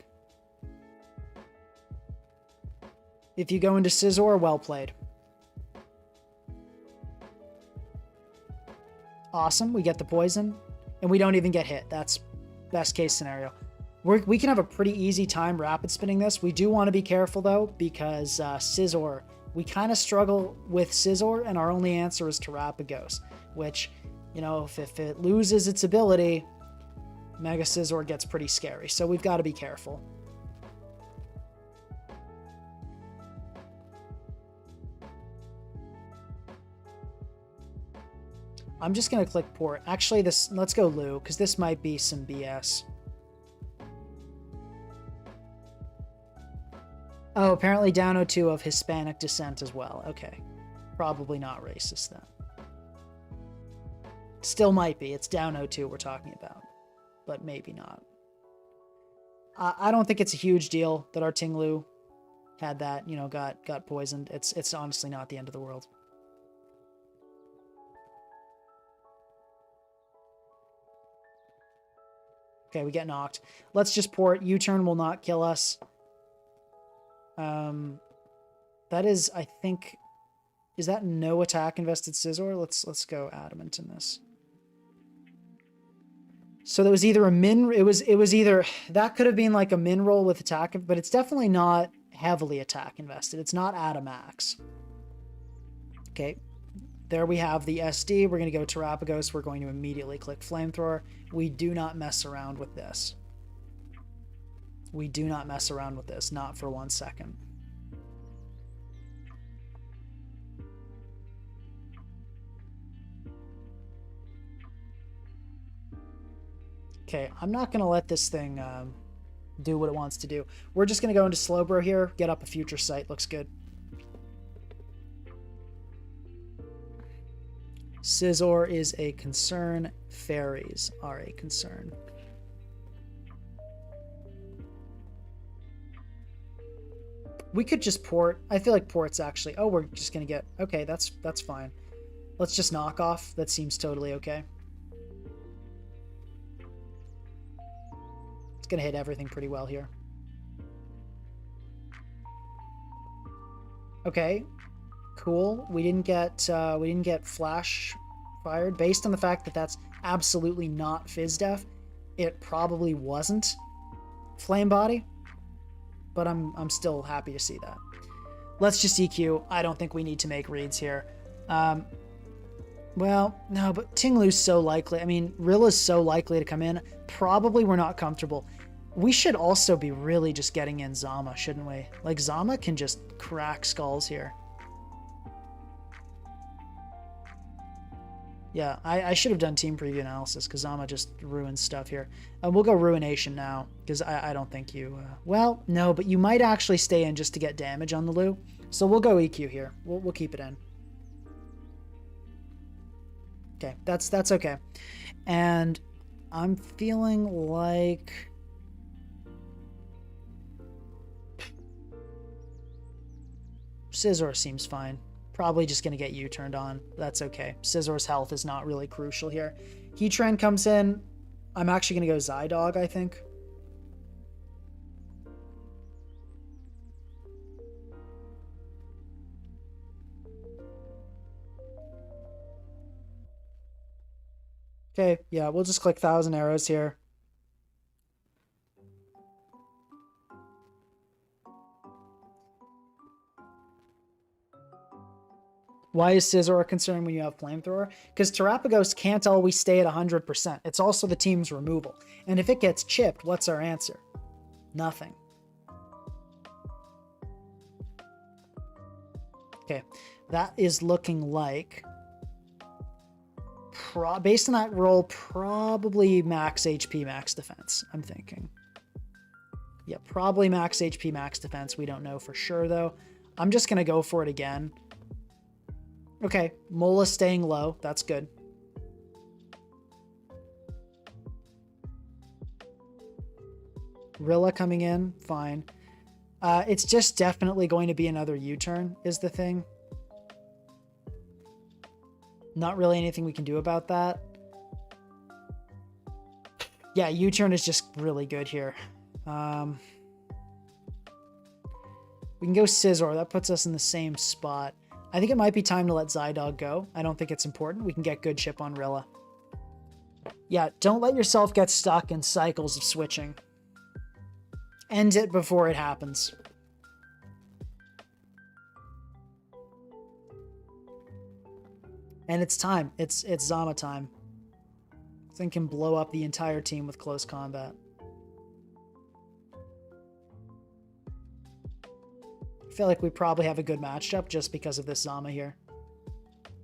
If you go into Scizor, well played. Awesome, we get the poison. And we don't even get hit. That's best case scenario. We can have a pretty easy time rapid spinning this. We do want to be careful though, because Scizor, we kind of struggle with Scizor, and our only answer is to Rapid Ghost, which, you know, if it loses its ability, Mega Scizor gets pretty scary. So we've got to be careful. I'm just going to click port. Actually, let's go Lu, because this might be some BS. Oh, apparently Down02 of Hispanic descent as well. Okay. Probably not racist then. Still might be. It's Down02 we're talking about. But maybe not. I don't think it's a huge deal that our Ting Lu had that, you know, got poisoned. It's honestly not the end of the world. Okay, we get knocked. Let's just port. U-turn will not kill us. That is, I think, is that no attack invested Scizor? Let's go adamant in this. So that was either a min, it was either, that could have been like a min roll with attack, but it's definitely not heavily attack invested. It's not at a max. Okay, there we have the SD. We're going to go Terapagos. We're going to immediately click Flamethrower. We do not mess around with this. We do not mess around with this, not for 1 second. Okay, I'm not going to let this thing do what it wants to do. We're just going to go into Slowbro here, get up a Future Sight. Looks good. Scizor is a concern. Fairies are a concern. We could just port. I feel like port's actually... Oh, we're just going to get... Okay, that's fine. Let's just knock off. That seems totally okay. It's going to hit everything pretty well here. Okay. Cool. We didn't get flash fired. Based on the fact that that's absolutely not Fizz Def, it probably wasn't Flame Body. But I'm still happy to see that. Let's just EQ. I don't think we need to make reads here. Well, no, but Ting Lu's so likely. I mean, Rilla's so likely to come in. Probably we're not comfortable. We should also be really just getting in Zama, shouldn't we? Like, Zama can just crack skulls here. Yeah, I should have done team preview analysis because Zama just ruins stuff here. We'll go Ruination now because I don't think you... well, no, but you might actually stay in just to get damage on the Lu. So we'll go EQ here. We'll keep it in. Okay, that's okay. And I'm feeling like... Scizor seems fine. Probably just going to get U-turned on. That's okay. Scizor's health is not really crucial here. Heatran comes in. I'm actually going to go Zygarde, I think. Okay, yeah, we'll just click 1,000 arrows here. Why is Scizor a concern when you have Flamethrower? Because Terrapagos can't always stay at 100%. It's also the team's removal. And if it gets chipped, what's our answer? Nothing. Okay, that is looking like... based on that roll, probably max HP, max defense, I'm thinking. Yeah, probably max HP, max defense. We don't know for sure, though. I'm just going to go for it again. Okay, Mola staying low. That's good. Rilla coming in. Fine. It's just definitely going to be another U-turn is the thing. Not really anything we can do about that. Yeah, U-turn is just really good here. We can go Scizor. That puts us in the same spot. I think it might be time to let Zygarde go. I don't think it's important. We can get good chip on Rilla. Yeah, don't let yourself get stuck in cycles of switching. End it before it happens. And it's time. It's Zama time. This thing can blow up the entire team with close combat. I feel like we probably have a good matchup just because of this Zama here.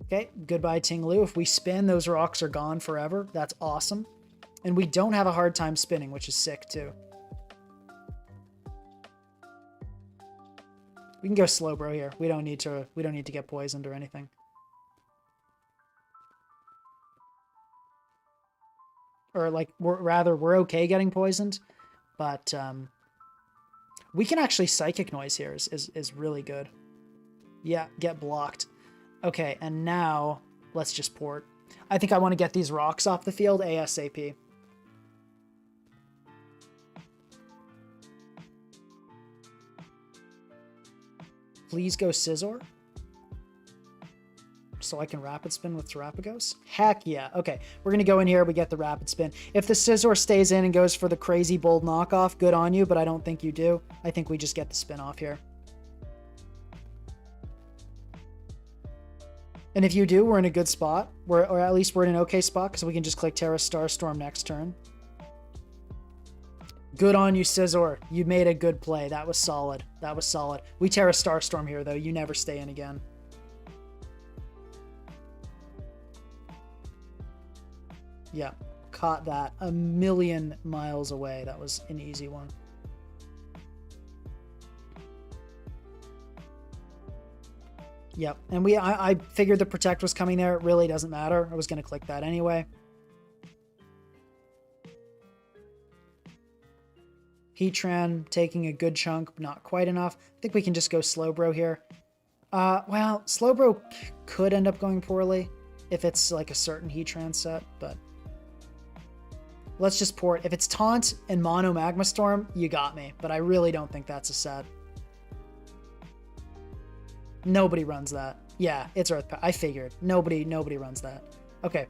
Okay, goodbye Ting-Lu. If we spin, those rocks are gone forever. That's awesome. And we don't have a hard time spinning, which is sick too. We can go Slowbro here. We don't need to get poisoned or anything. Or like we're okay getting poisoned, but we can actually Psychic Noise here is really good. Yeah, get blocked. Okay, and now let's just port. I think I want to get these rocks off the field ASAP. Please go Scizor. So I can Rapid Spin with Terrapagos? Heck yeah. Okay, we're going to go in here. We get the Rapid Spin. If the Scizor stays in and goes for the crazy bold knockoff, good on you, but I don't think you do. I think we just get the spin off here. And if you do, we're in a good spot. Or at least we're in an okay spot because we can just click Terra Starstorm next turn. Good on you, Scizor. You made a good play. That was solid. That was solid. We Terra Starstorm here, though. You never stay in again. Yeah, caught that a million miles away. That was an easy one. Yep, and I figured the Protect was coming there. It really doesn't matter. I was going to click that anyway. Heatran taking a good chunk, not quite enough. I think we can just go Slowbro here. Well, Slowbro could end up going poorly if it's like a certain Heatran set, but... Let's just port. If it's Taunt and Mono Magma Storm, you got me. But I really don't think that's a set. Nobody runs that. Yeah, it's Earth Power. I figured. Nobody runs that. Okay.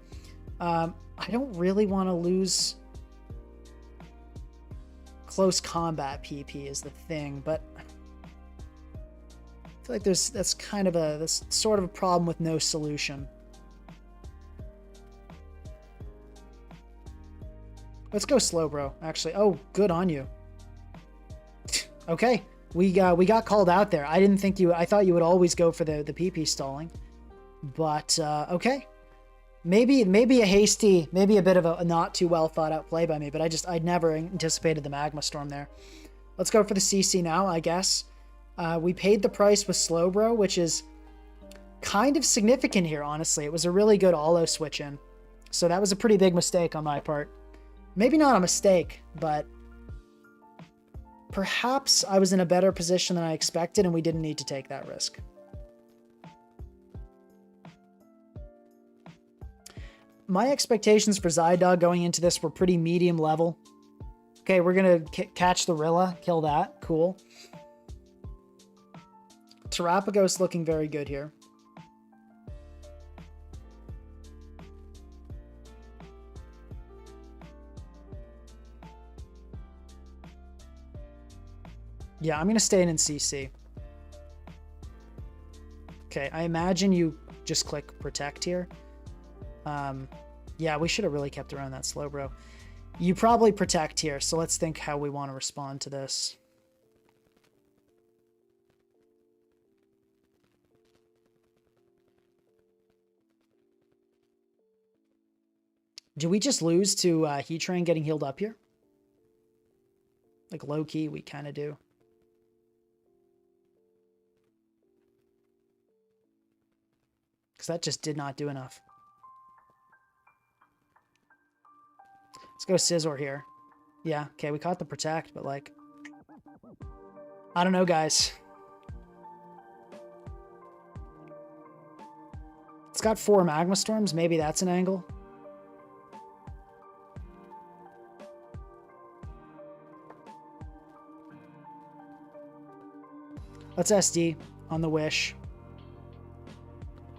I don't really want to lose close combat PP is the thing, but I feel like that's kind of this sort of a problem with no solution. Let's go Slowbro, actually. Oh, good on you. Okay, we got called out there. I didn't think I thought you would always go for the PP stalling. But, okay. Maybe a hasty, maybe a bit of a not too well thought out play by me, but I'd never anticipated the Magma Storm there. Let's go for the CC now, I guess. We paid the price with Slowbro, which is kind of significant here, honestly. It was a really good Allo switch in. So that was a pretty big mistake on my part. Maybe not a mistake, but perhaps I was in a better position than I expected and we didn't need to take that risk. My expectations for Zygarde going into this were pretty medium level. Okay, we're going to catch the Rilla, kill that. Cool. Terapagos looking very good here. Yeah, I'm going to stay in CC. Okay, I imagine you just click Protect here. Yeah, we should have really kept around that Slowbro. You probably Protect here, so let's think how we want to respond to this. Do we just lose to Heatran getting healed up here? Like low-key, we kind of do. Because that just did not do enough. Let's go Scizor here. Yeah, okay, we caught the Protect, but like... I don't know, guys. It's got 4 Magma Storms. Maybe that's an angle. Let's SD on the Wish.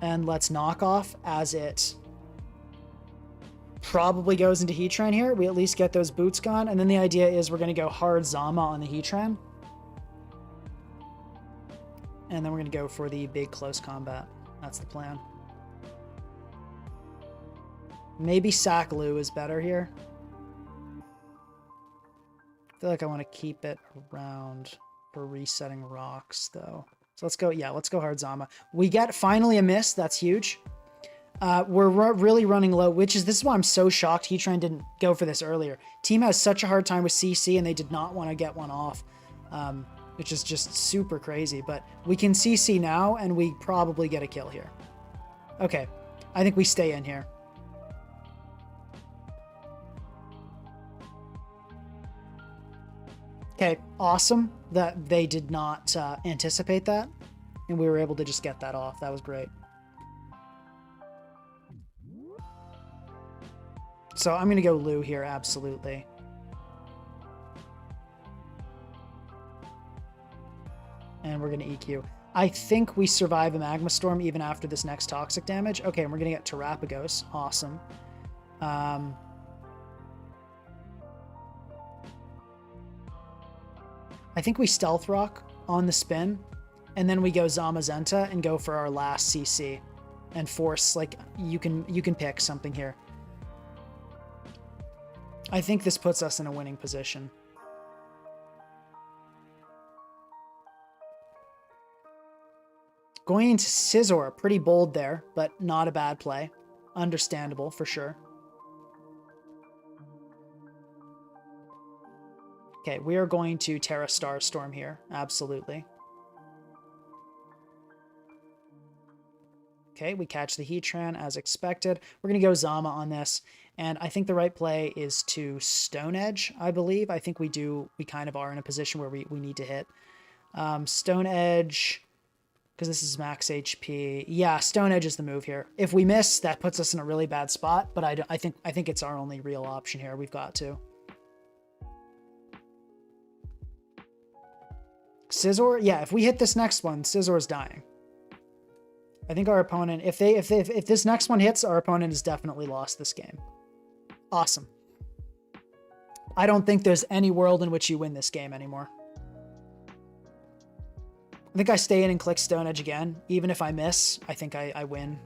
And let's knock off as it probably goes into Heatran here. We at least get those boots gone. And then the idea is we're going to go hard Zama on the Heatran. And then we're going to go for the big close combat. That's the plan. Maybe Sakaloo is better here. I feel like I want to keep it around for resetting rocks, though. So let's go, yeah, let's go hard Zama. We get finally a miss. That's huge. We're really running low, this is why I'm so shocked Heatran didn't go for this earlier. Team has such a hard time with CC, and they did not want to get one off, which is just super crazy. But we can CC now, and we probably get a kill here. Okay, I think we stay in here. Okay, awesome that they did not anticipate that, and we were able to just get that off. That was great. So I'm going to go Lou here, absolutely. And we're going to EQ. I think we survive a Magma Storm even after this next toxic damage. Okay, and we're going to get Terapagos. Awesome. I think we Stealth Rock on the spin, and then we go Zamazenta and go for our last CC and force, like, you can pick something here. I think this puts us in a winning position. Going into Scizor, pretty bold there, but not a bad play. Understandable for sure. Okay, we are going to Terra Starstorm here. Absolutely. Okay, we catch the Heatran as expected. We're going to go Zama on this. And I think the right play is to Stone Edge, I believe. I think we kind of are in a position where we need to hit. Stone Edge, because this is max HP. Yeah, Stone Edge is the move here. If we miss, that puts us in a really bad spot. But I think it's our only real option here. We've got to. Scizor, yeah, if we hit this next one, Scizor's dying. I think our opponent, if this next one hits, our opponent has definitely lost this game. Awesome. I don't think there's any world in which you win this game anymore. I think I stay in and click Stone Edge again. Even if I miss, I think I win.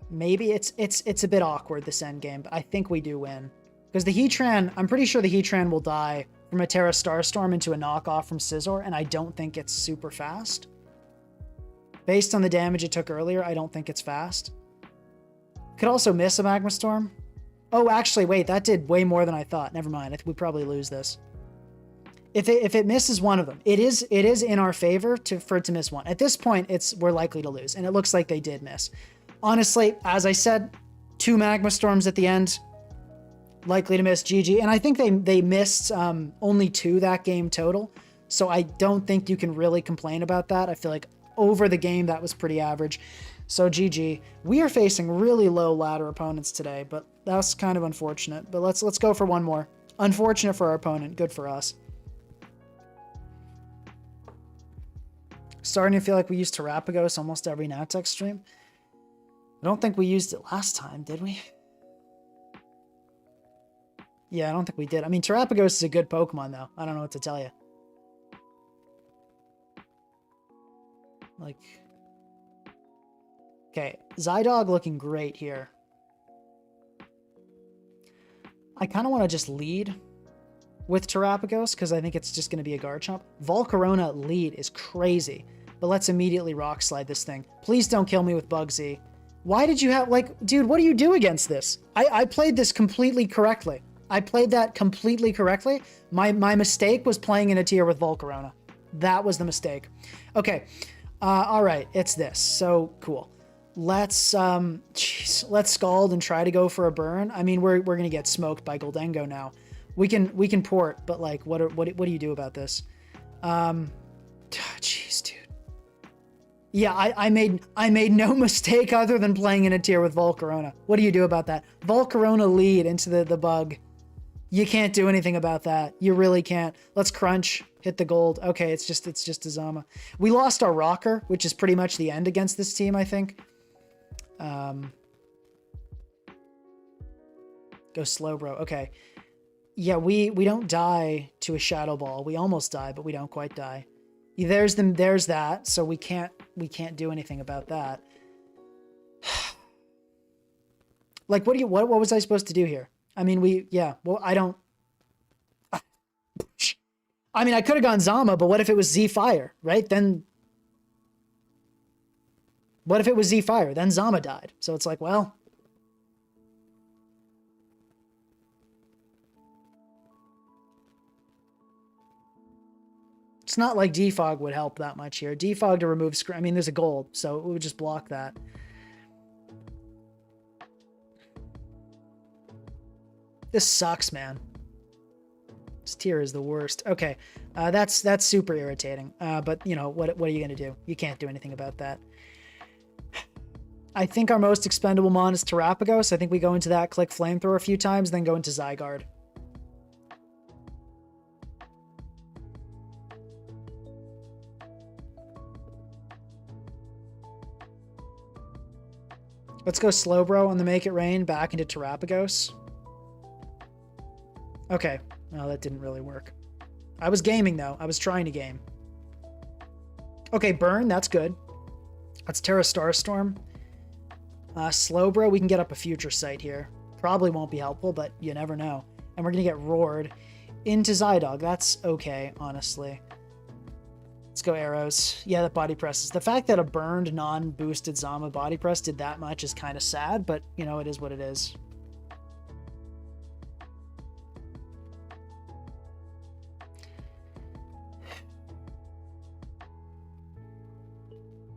Maybe it's a bit awkward, this end game, but I think we do win. Because the Heatran, I'm pretty sure the Heatran will die from a Terra Starstorm into a knockoff from Scizor, and I don't think it's super fast. Based on the damage it took earlier, I don't think it's fast. Could also miss a Magma Storm. Oh, actually, wait, that did way more than I thought. Never mind, I think we probably lose this. If it misses one of them, it is in our favor for it to miss one. At this point, we're likely to lose, and it looks like they did miss. Honestly, as I said, 2 Magma Storms at the end, likely to miss. GG. And I think they missed only 2 that game total, so I don't think you can really complain about that. I feel like over the game that was pretty average. So GG. We are facing really low ladder opponents today, but that's kind of unfortunate. But let's go for one more. Unfortunate for our opponent, good for us. Starting to feel like we used Terapagos almost every Natech stream. I don't think we used it last time, did we? Yeah, I don't think we did. I mean, Terapagos is a good Pokemon, though. I don't know what to tell you. Like... Okay, Zygarde looking great here. I kind of want to just lead with Terapagos because I think it's just going to be a Garchomp. Volcarona lead is crazy, but let's immediately Rock Slide this thing. Please don't kill me with Bugsy. Why did you have, like, dude, what do you do against this? I played this completely correctly. I played that completely correctly. My mistake was playing in a tier with Volcarona. That was the mistake. Okay, all right, it's this. So cool. Let's Scald and try to go for a burn. I mean, we're gonna get smoked by Goldengo now. We can port, but like, what do you do about this? Jeez, dude. Yeah, I made no mistake other than playing in a tier with Volcarona. What do you do about that? Volcarona lead into the bug. You can't do anything about that. You really can't. Let's crunch, hit the gold. Okay, it's just a Zama. We lost our rocker, which is pretty much the end against this team, I think. Go slow, bro. Okay. Yeah, we don't die to a Shadow Ball. We almost die, but we don't quite die. There's that, so we can't do anything about that. Like, what was I supposed to do here? I mean, I mean, I could have gone Zama, but what if it was Z-Fire, right? Then what if it was Z-Fire? Then Zama died. So it's like, well, it's not like Defog would help that much here. Defog to remove I mean, there's a gold, so it would just block that. This sucks, man. This tier is the worst. Okay, that's super irritating. But you know what are you gonna do? You can't do anything about that. I think our most expendable mon is Terapagos. I think we go into that, click Flamethrower a few times, then go into Zygarde. Let's go Slowbro on the Make It Rain back into Terapagos. Okay. No, that didn't really work. I was gaming, though. I was trying to game. Okay, Burn. That's good. Let's Terra Starstorm. Slowbro. We can get up a Future Sight here. Probably won't be helpful, but you never know. And we're going to get Roared into Zydog. That's okay, honestly. Let's go Arrows. Yeah, that Body Presses. The fact that a burned, non-boosted Zama Body Press did that much is kind of sad, but, you know, it is what it is.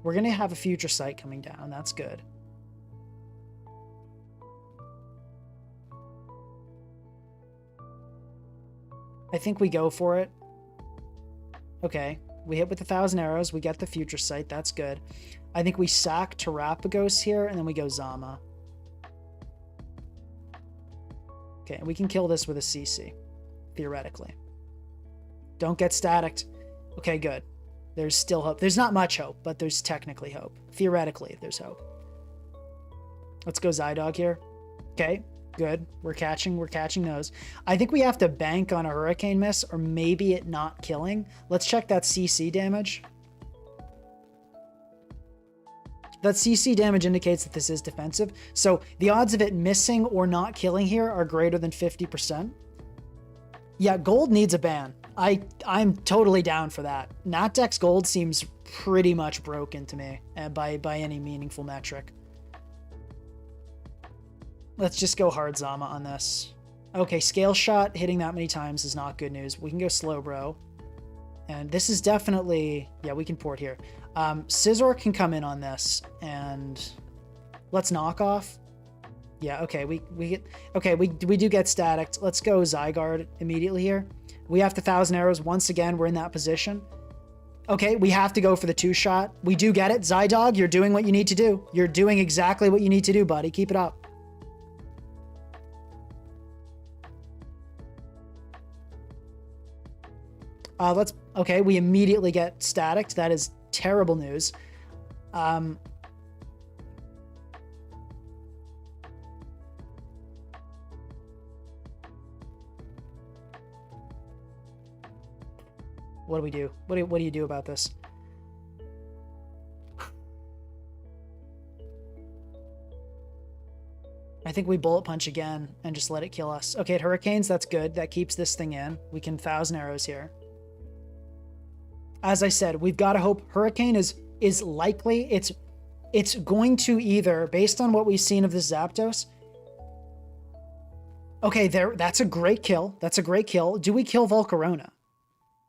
We're going to have a Future Sight coming down. That's good. I think we go for it. Okay. We hit with 1,000 arrows. We get the Future Sight. That's good. I think we sack Terapagos here, and then we go Zama. Okay, we can kill this with a CC, theoretically. Don't get staticked. Okay, good. There's still hope. There's not much hope, but there's technically hope. Theoretically, there's hope. Let's go Zydog here. Okay, good. We're catching those. I think we have to bank on a Hurricane Miss or maybe it not killing. Let's check that CC damage. That CC damage indicates that this is defensive. So the odds of it missing or not killing here are greater than 50%. Yeah, gold needs a ban. I'm totally down for that. Natdex gold seems pretty much broken to me by any meaningful metric. Let's just go hard Zama on this. Okay, Scale Shot hitting that many times is not good news. We can go Slowbro. And this is definitely, yeah, we can port here. Scizor can come in on this, and let's knock off. Yeah, okay, we do get static. Let's go Zygarde immediately here. We have the 1,000 arrows. Once again, we're in that position. Okay, we have to go for the 2-shot. We do get it. Zydog, you're doing what you need to do. You're doing exactly what you need to do, buddy. Keep it up. Okay, we immediately get staticked. That is terrible news. What do we do? What do you do about this? I think we bullet punch again and just let it kill us. Okay, it hurricanes. That's good. That keeps this thing in. We can 1,000 arrows here. As I said, we've got to hope hurricane is likely. It's going to either, based on what we've seen of this Zapdos. Okay, that's a great kill. That's a great kill. Do we kill Volcarona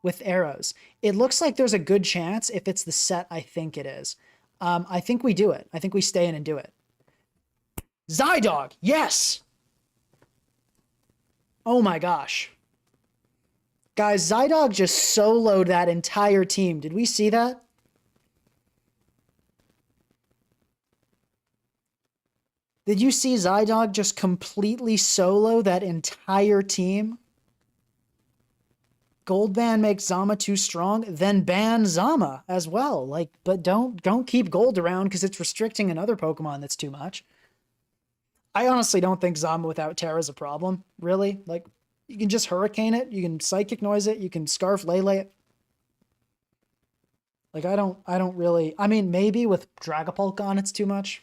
with arrows? It looks like there's a good chance if it's the set I think it is. I think we do it. I think we stay in and do it. Zydog, yes! Oh my gosh. Guys, Zydog just soloed that entire team. Did we see that? Did you see Zydog just completely solo that entire team? Gold ban makes Zama too strong, then ban Zama as well. Like, but don't keep gold around because it's restricting another Pokemon that's too much. I honestly don't think Zama without Terra is a problem, really. Like, you can just Hurricane it, you can Psychic Noise it, you can Scarf Lele it. Like, I don't really... I mean, maybe with Dragapult on, it's too much.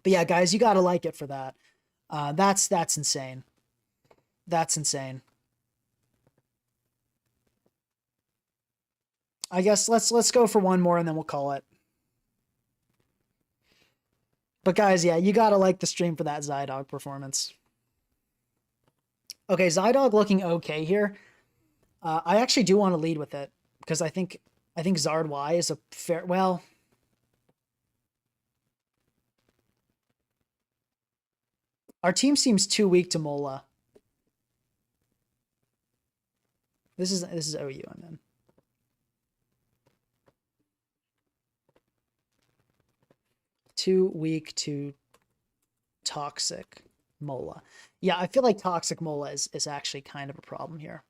But yeah, guys, you gotta like it for that. That's insane. That's insane. I guess let's go for one more and then we'll call it. But guys, yeah, you gotta like the stream for that Zydog performance. Okay, Zydog looking okay here. I actually do want to lead with it because I think Zard Y is a fair... Well... Our team seems too weak to Mola. This is OU I'm in. Too weak to Toxic Mola. Yeah, I feel like Toxic Mola is actually kind of a problem here.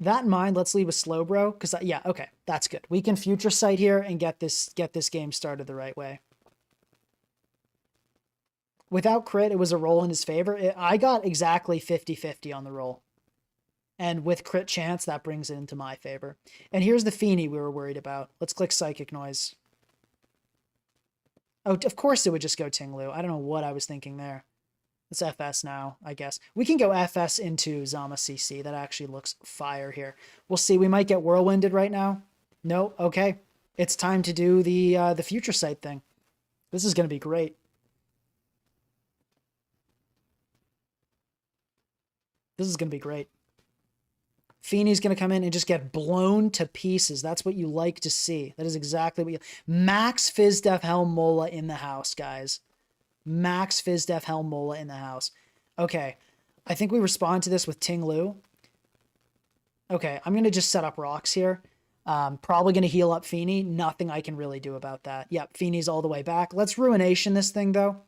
That in mind, let's leave with Slowbro, because yeah, okay, that's good. We can Future Sight here and get this game started the right way. Without crit, it was a roll in his favor. I got exactly 50-50 on the roll. And with crit chance, that brings it into my favor. And here's the Feeny we were worried about. Let's click Psychic Noise. Oh, of course it would just go Tinglu. I don't know what I was thinking there. It's FS now, I guess. We can go FS into Zama CC. That actually looks fire here. We'll see. We might get Whirlwinded right now. No? Okay. It's time to do the Future Sight thing. This is going to be great. This is going to be great. Feeney's going to come in and just get blown to pieces. That's what you like to see. That is exactly what you... Max Fizdef Helm Mola in the house, guys. Max Fizdef Helm Mola in the house. Okay. I think we respond to this with Tinglu. Okay, I'm going to just set up rocks here. Probably going to heal up Feeney. Nothing I can really do about that. Yep, Feeney's all the way back. Let's Ruination this thing, though.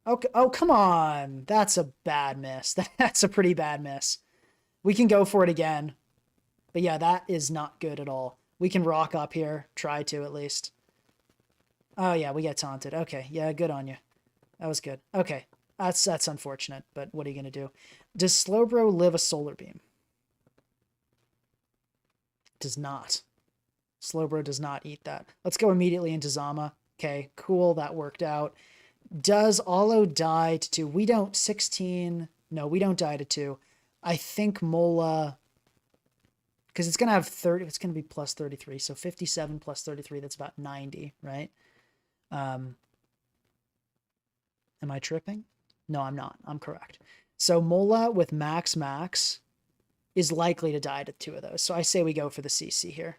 Okay. Oh, come on. That's a bad miss. That's a pretty bad miss. We can go for it again. But yeah, that is not good at all. We can rock up here. Try to, at least. Oh, yeah, we get taunted. Okay, yeah, good on you. That was good. Okay, that's unfortunate, but what are you going to do? Does Slowbro live a Solar Beam? Does not. Slowbro does not eat that. Let's go immediately into Zama. Okay, cool, that worked out. Does Olo die to 2? We don't... 16... No, we don't die to 2. I think Mola... Because it's going to have 30... It's going to be plus 33. So 57 plus 33, that's about 90, right? Am I tripping? No, I'm not. I'm correct. So Mola with max. is likely to die to 2 of those. So I say we go for the CC here.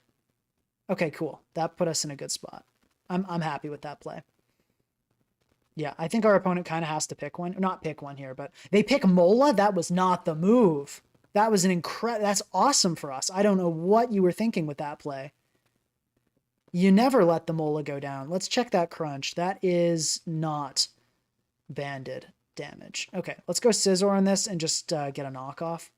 Okay, cool. That put us in a good spot. I'm happy with that play. Yeah, I think our opponent kind of has to pick one. Not pick one here, but they pick Mola. That was not the move. That was an incredible. That's awesome for us. I don't know what you were thinking with that play. You never let the Mola go down. Let's check that crunch. That is not banded damage. Okay, let's go Scizor on this and just get a knockoff.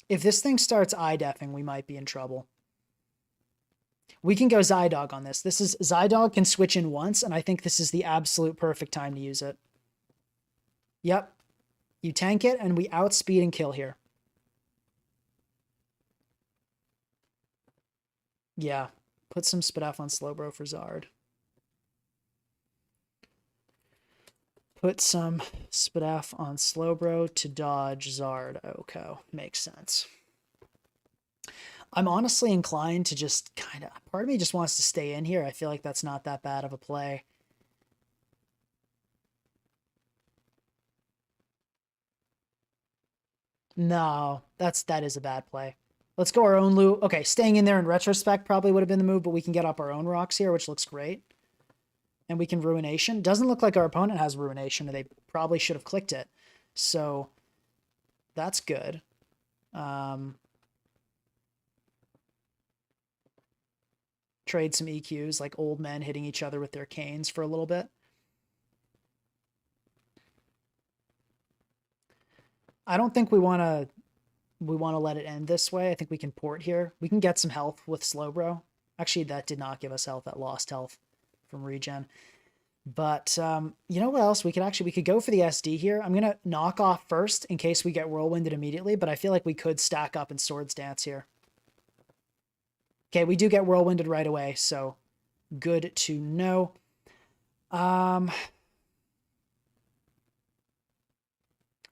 If this thing starts eye-deffing, we might be in trouble. We can go Zydog on this. Zydog can switch in once, and I think this is the absolute perfect time to use it. Yep. You tank it, and we outspeed and kill here. Yeah. Put some Spadaf on Slowbro for Zard. Put some Spadaf on Slowbro to dodge Zard Oko. Makes sense. I'm honestly inclined to just kind of... Part of me just wants to stay in here. I feel like that's not that bad of a play. No, that is a bad play. Let's go our own loot. Okay, staying in there in retrospect probably would have been the move, but we can get up our own rocks here, which looks great. And we can Ruination. Doesn't look like our opponent has Ruination, and they probably should have clicked it. So that's good. Trade some EQs, like old men hitting each other with their canes for a little bit. I don't think we want to let it end this way. I think we can port here. We can get some health with Slowbro. Actually, that did not give us health. That lost health from regen. But you know what else? We could go for the SD here. I'm going to knock off first in case we get Whirlwinded immediately, but I feel like we could stack up in Swords Dance here. Okay, we do get Whirlwinded right away, so good to know.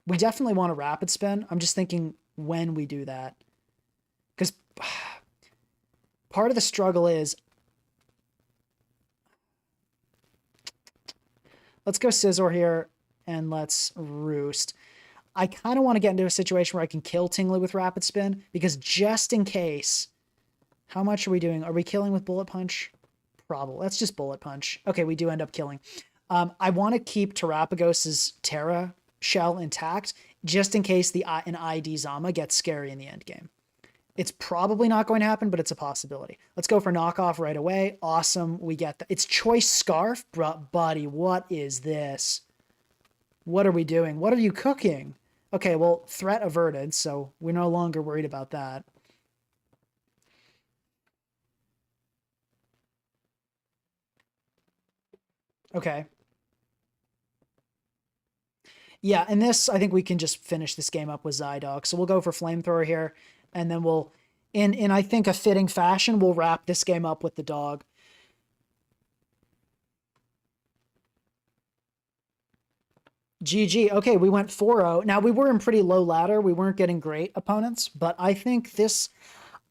We definitely want a Rapid Spin. I'm just thinking when we do that. Because part of the struggle is... Let's go Scizor here, and let's Roost. I kind of want to get into a situation where I can kill Tingly with Rapid Spin, because just in case... How much are we doing? Are we killing with Bullet Punch? Probably. Let's just Bullet Punch. Okay, we do end up killing. I want to keep Terapagos's Terra shell intact, just in case an ID Zama gets scary in the end game. It's probably not going to happen, but it's a possibility. Let's go for knockoff right away. Awesome. We get that. It's Choice Scarf. Buddy, what is this? What are we doing? What are you cooking? Okay, well, threat averted, so we're no longer worried about that. Okay. Yeah, and this, I think we can just finish this game up with Zydog. So we'll go for Flamethrower here, and then we'll, in I think a fitting fashion, we'll wrap this game up with the dog. GG. Okay, we went 4-0. Now, we were in pretty low ladder. We weren't getting great opponents, but I think this...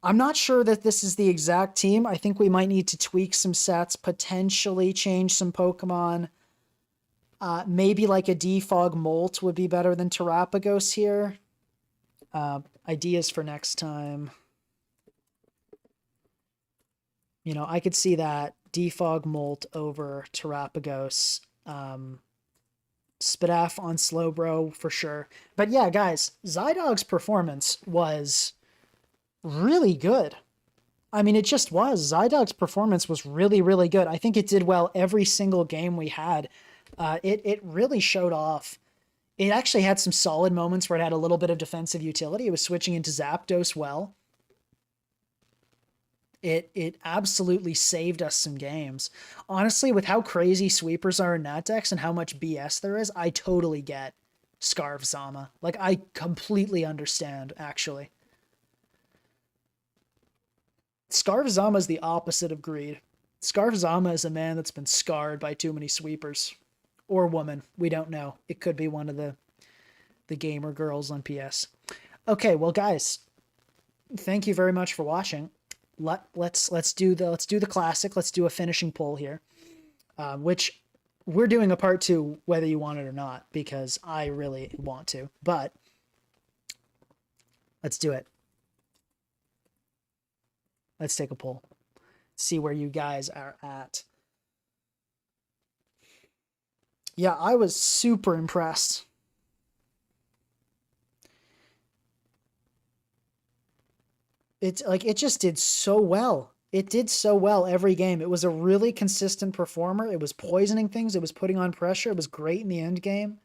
I'm not sure that this is the exact team. I think we might need to tweak some sets, potentially change some Pokemon. Maybe like a Defog Molt would be better than Terapagos here. Ideas for next time. You know, I could see that. Defog Molt over Terapagos. Spadaf on Slowbro for sure. But yeah, guys, Zydog's performance was... really good. I mean, it just was. Zydog's performance was really, really good. I think it did well every single game we had. It really showed off. It actually had some solid moments where it had a little bit of defensive utility. It was switching into Zapdos well. It absolutely saved us some games. Honestly, with how crazy sweepers are in Nat decks and how much BS there is, I totally get Scarf Zama. Like, I completely understand, actually. Scarf Zama is the opposite of greed. Scarf Zama is a man that's been scarred by too many sweepers. Or woman. We don't know. It could be one of the gamer girls on PS. Okay, well, guys, thank you very much for watching. Let's do the classic. Let's do a finishing poll here, which we're doing a part 2 whether you want it or not, because I really want to. But let's do it. Let's take a poll. See where you guys are at. Yeah, I was super impressed. It's like it just did so well. It did so well every game. It was a really consistent performer. It was poisoning things. It was putting on pressure. It was great in the end game.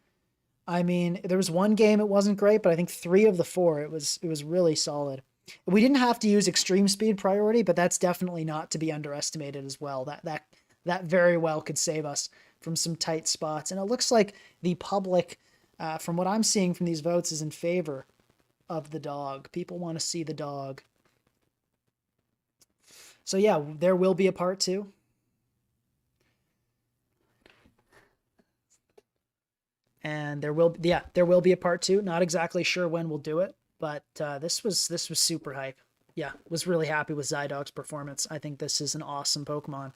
I mean, there was one game it wasn't great, but I think 3 of the 4 it was really solid. We didn't have to use extreme speed priority, but that's definitely not to be underestimated as well. That very well could save us from some tight spots. And it looks like the public, from what I'm seeing from these votes, is in favor of the dog. People want to see the dog. So yeah, there will be a part 2. And there will be a part 2. Not exactly sure when we'll do it, but this was super hype. Yeah, was really happy with Zydog's performance. I think this is an awesome Pokemon,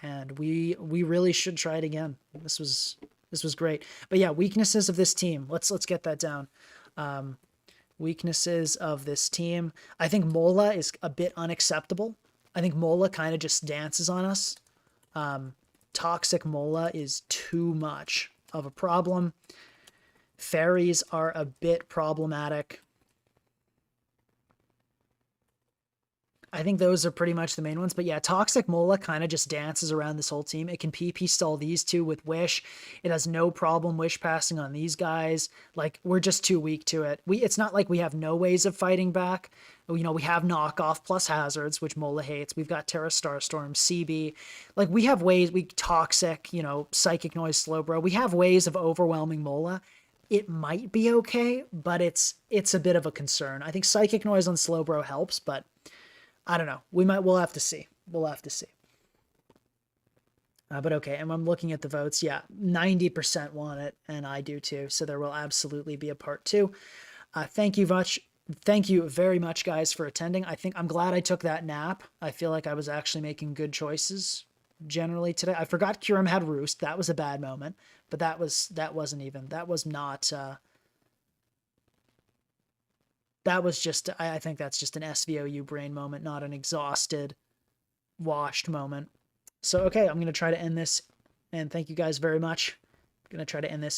and we really should try it again. This was great. But yeah, weaknesses of this team. Let's get that down. Weaknesses of this team. I think Mola is a bit unacceptable. I think Mola kind of just dances on us. Toxic Mola is too much of a problem. Fairies are a bit problematic. I think those are pretty much the main ones. But yeah, Toxic Mola kind of just dances around this whole team. It can PP stall these two with Wish. It has no problem Wish passing on these guys. Like, we're just too weak to it. It's not like we have no ways of fighting back. We have knockoff plus hazards, which Mola hates. We've got Terra Starstorm, CB. Like, we have ways, Toxic, Psychic Noise, Slowbro. We have ways of overwhelming Mola. It might be okay, but it's a bit of a concern. I think Psychic Noise on Slowbro helps, but I don't know. We'll have to see. We'll have to see. But okay, and I'm looking at the votes. Yeah, 90% want it, and I do too. So there will absolutely be a part 2. Thank you very much, guys, for attending. I'm glad I took that nap. I feel like I was actually making good choices generally today. I forgot Kyurem had Roost. That was a bad moment, but that was not. That was just, I think that's just an SVOU brain moment, not an exhausted, washed moment. So, okay, I'm going to try to end this, and thank you guys very much. I'm going to try to end this in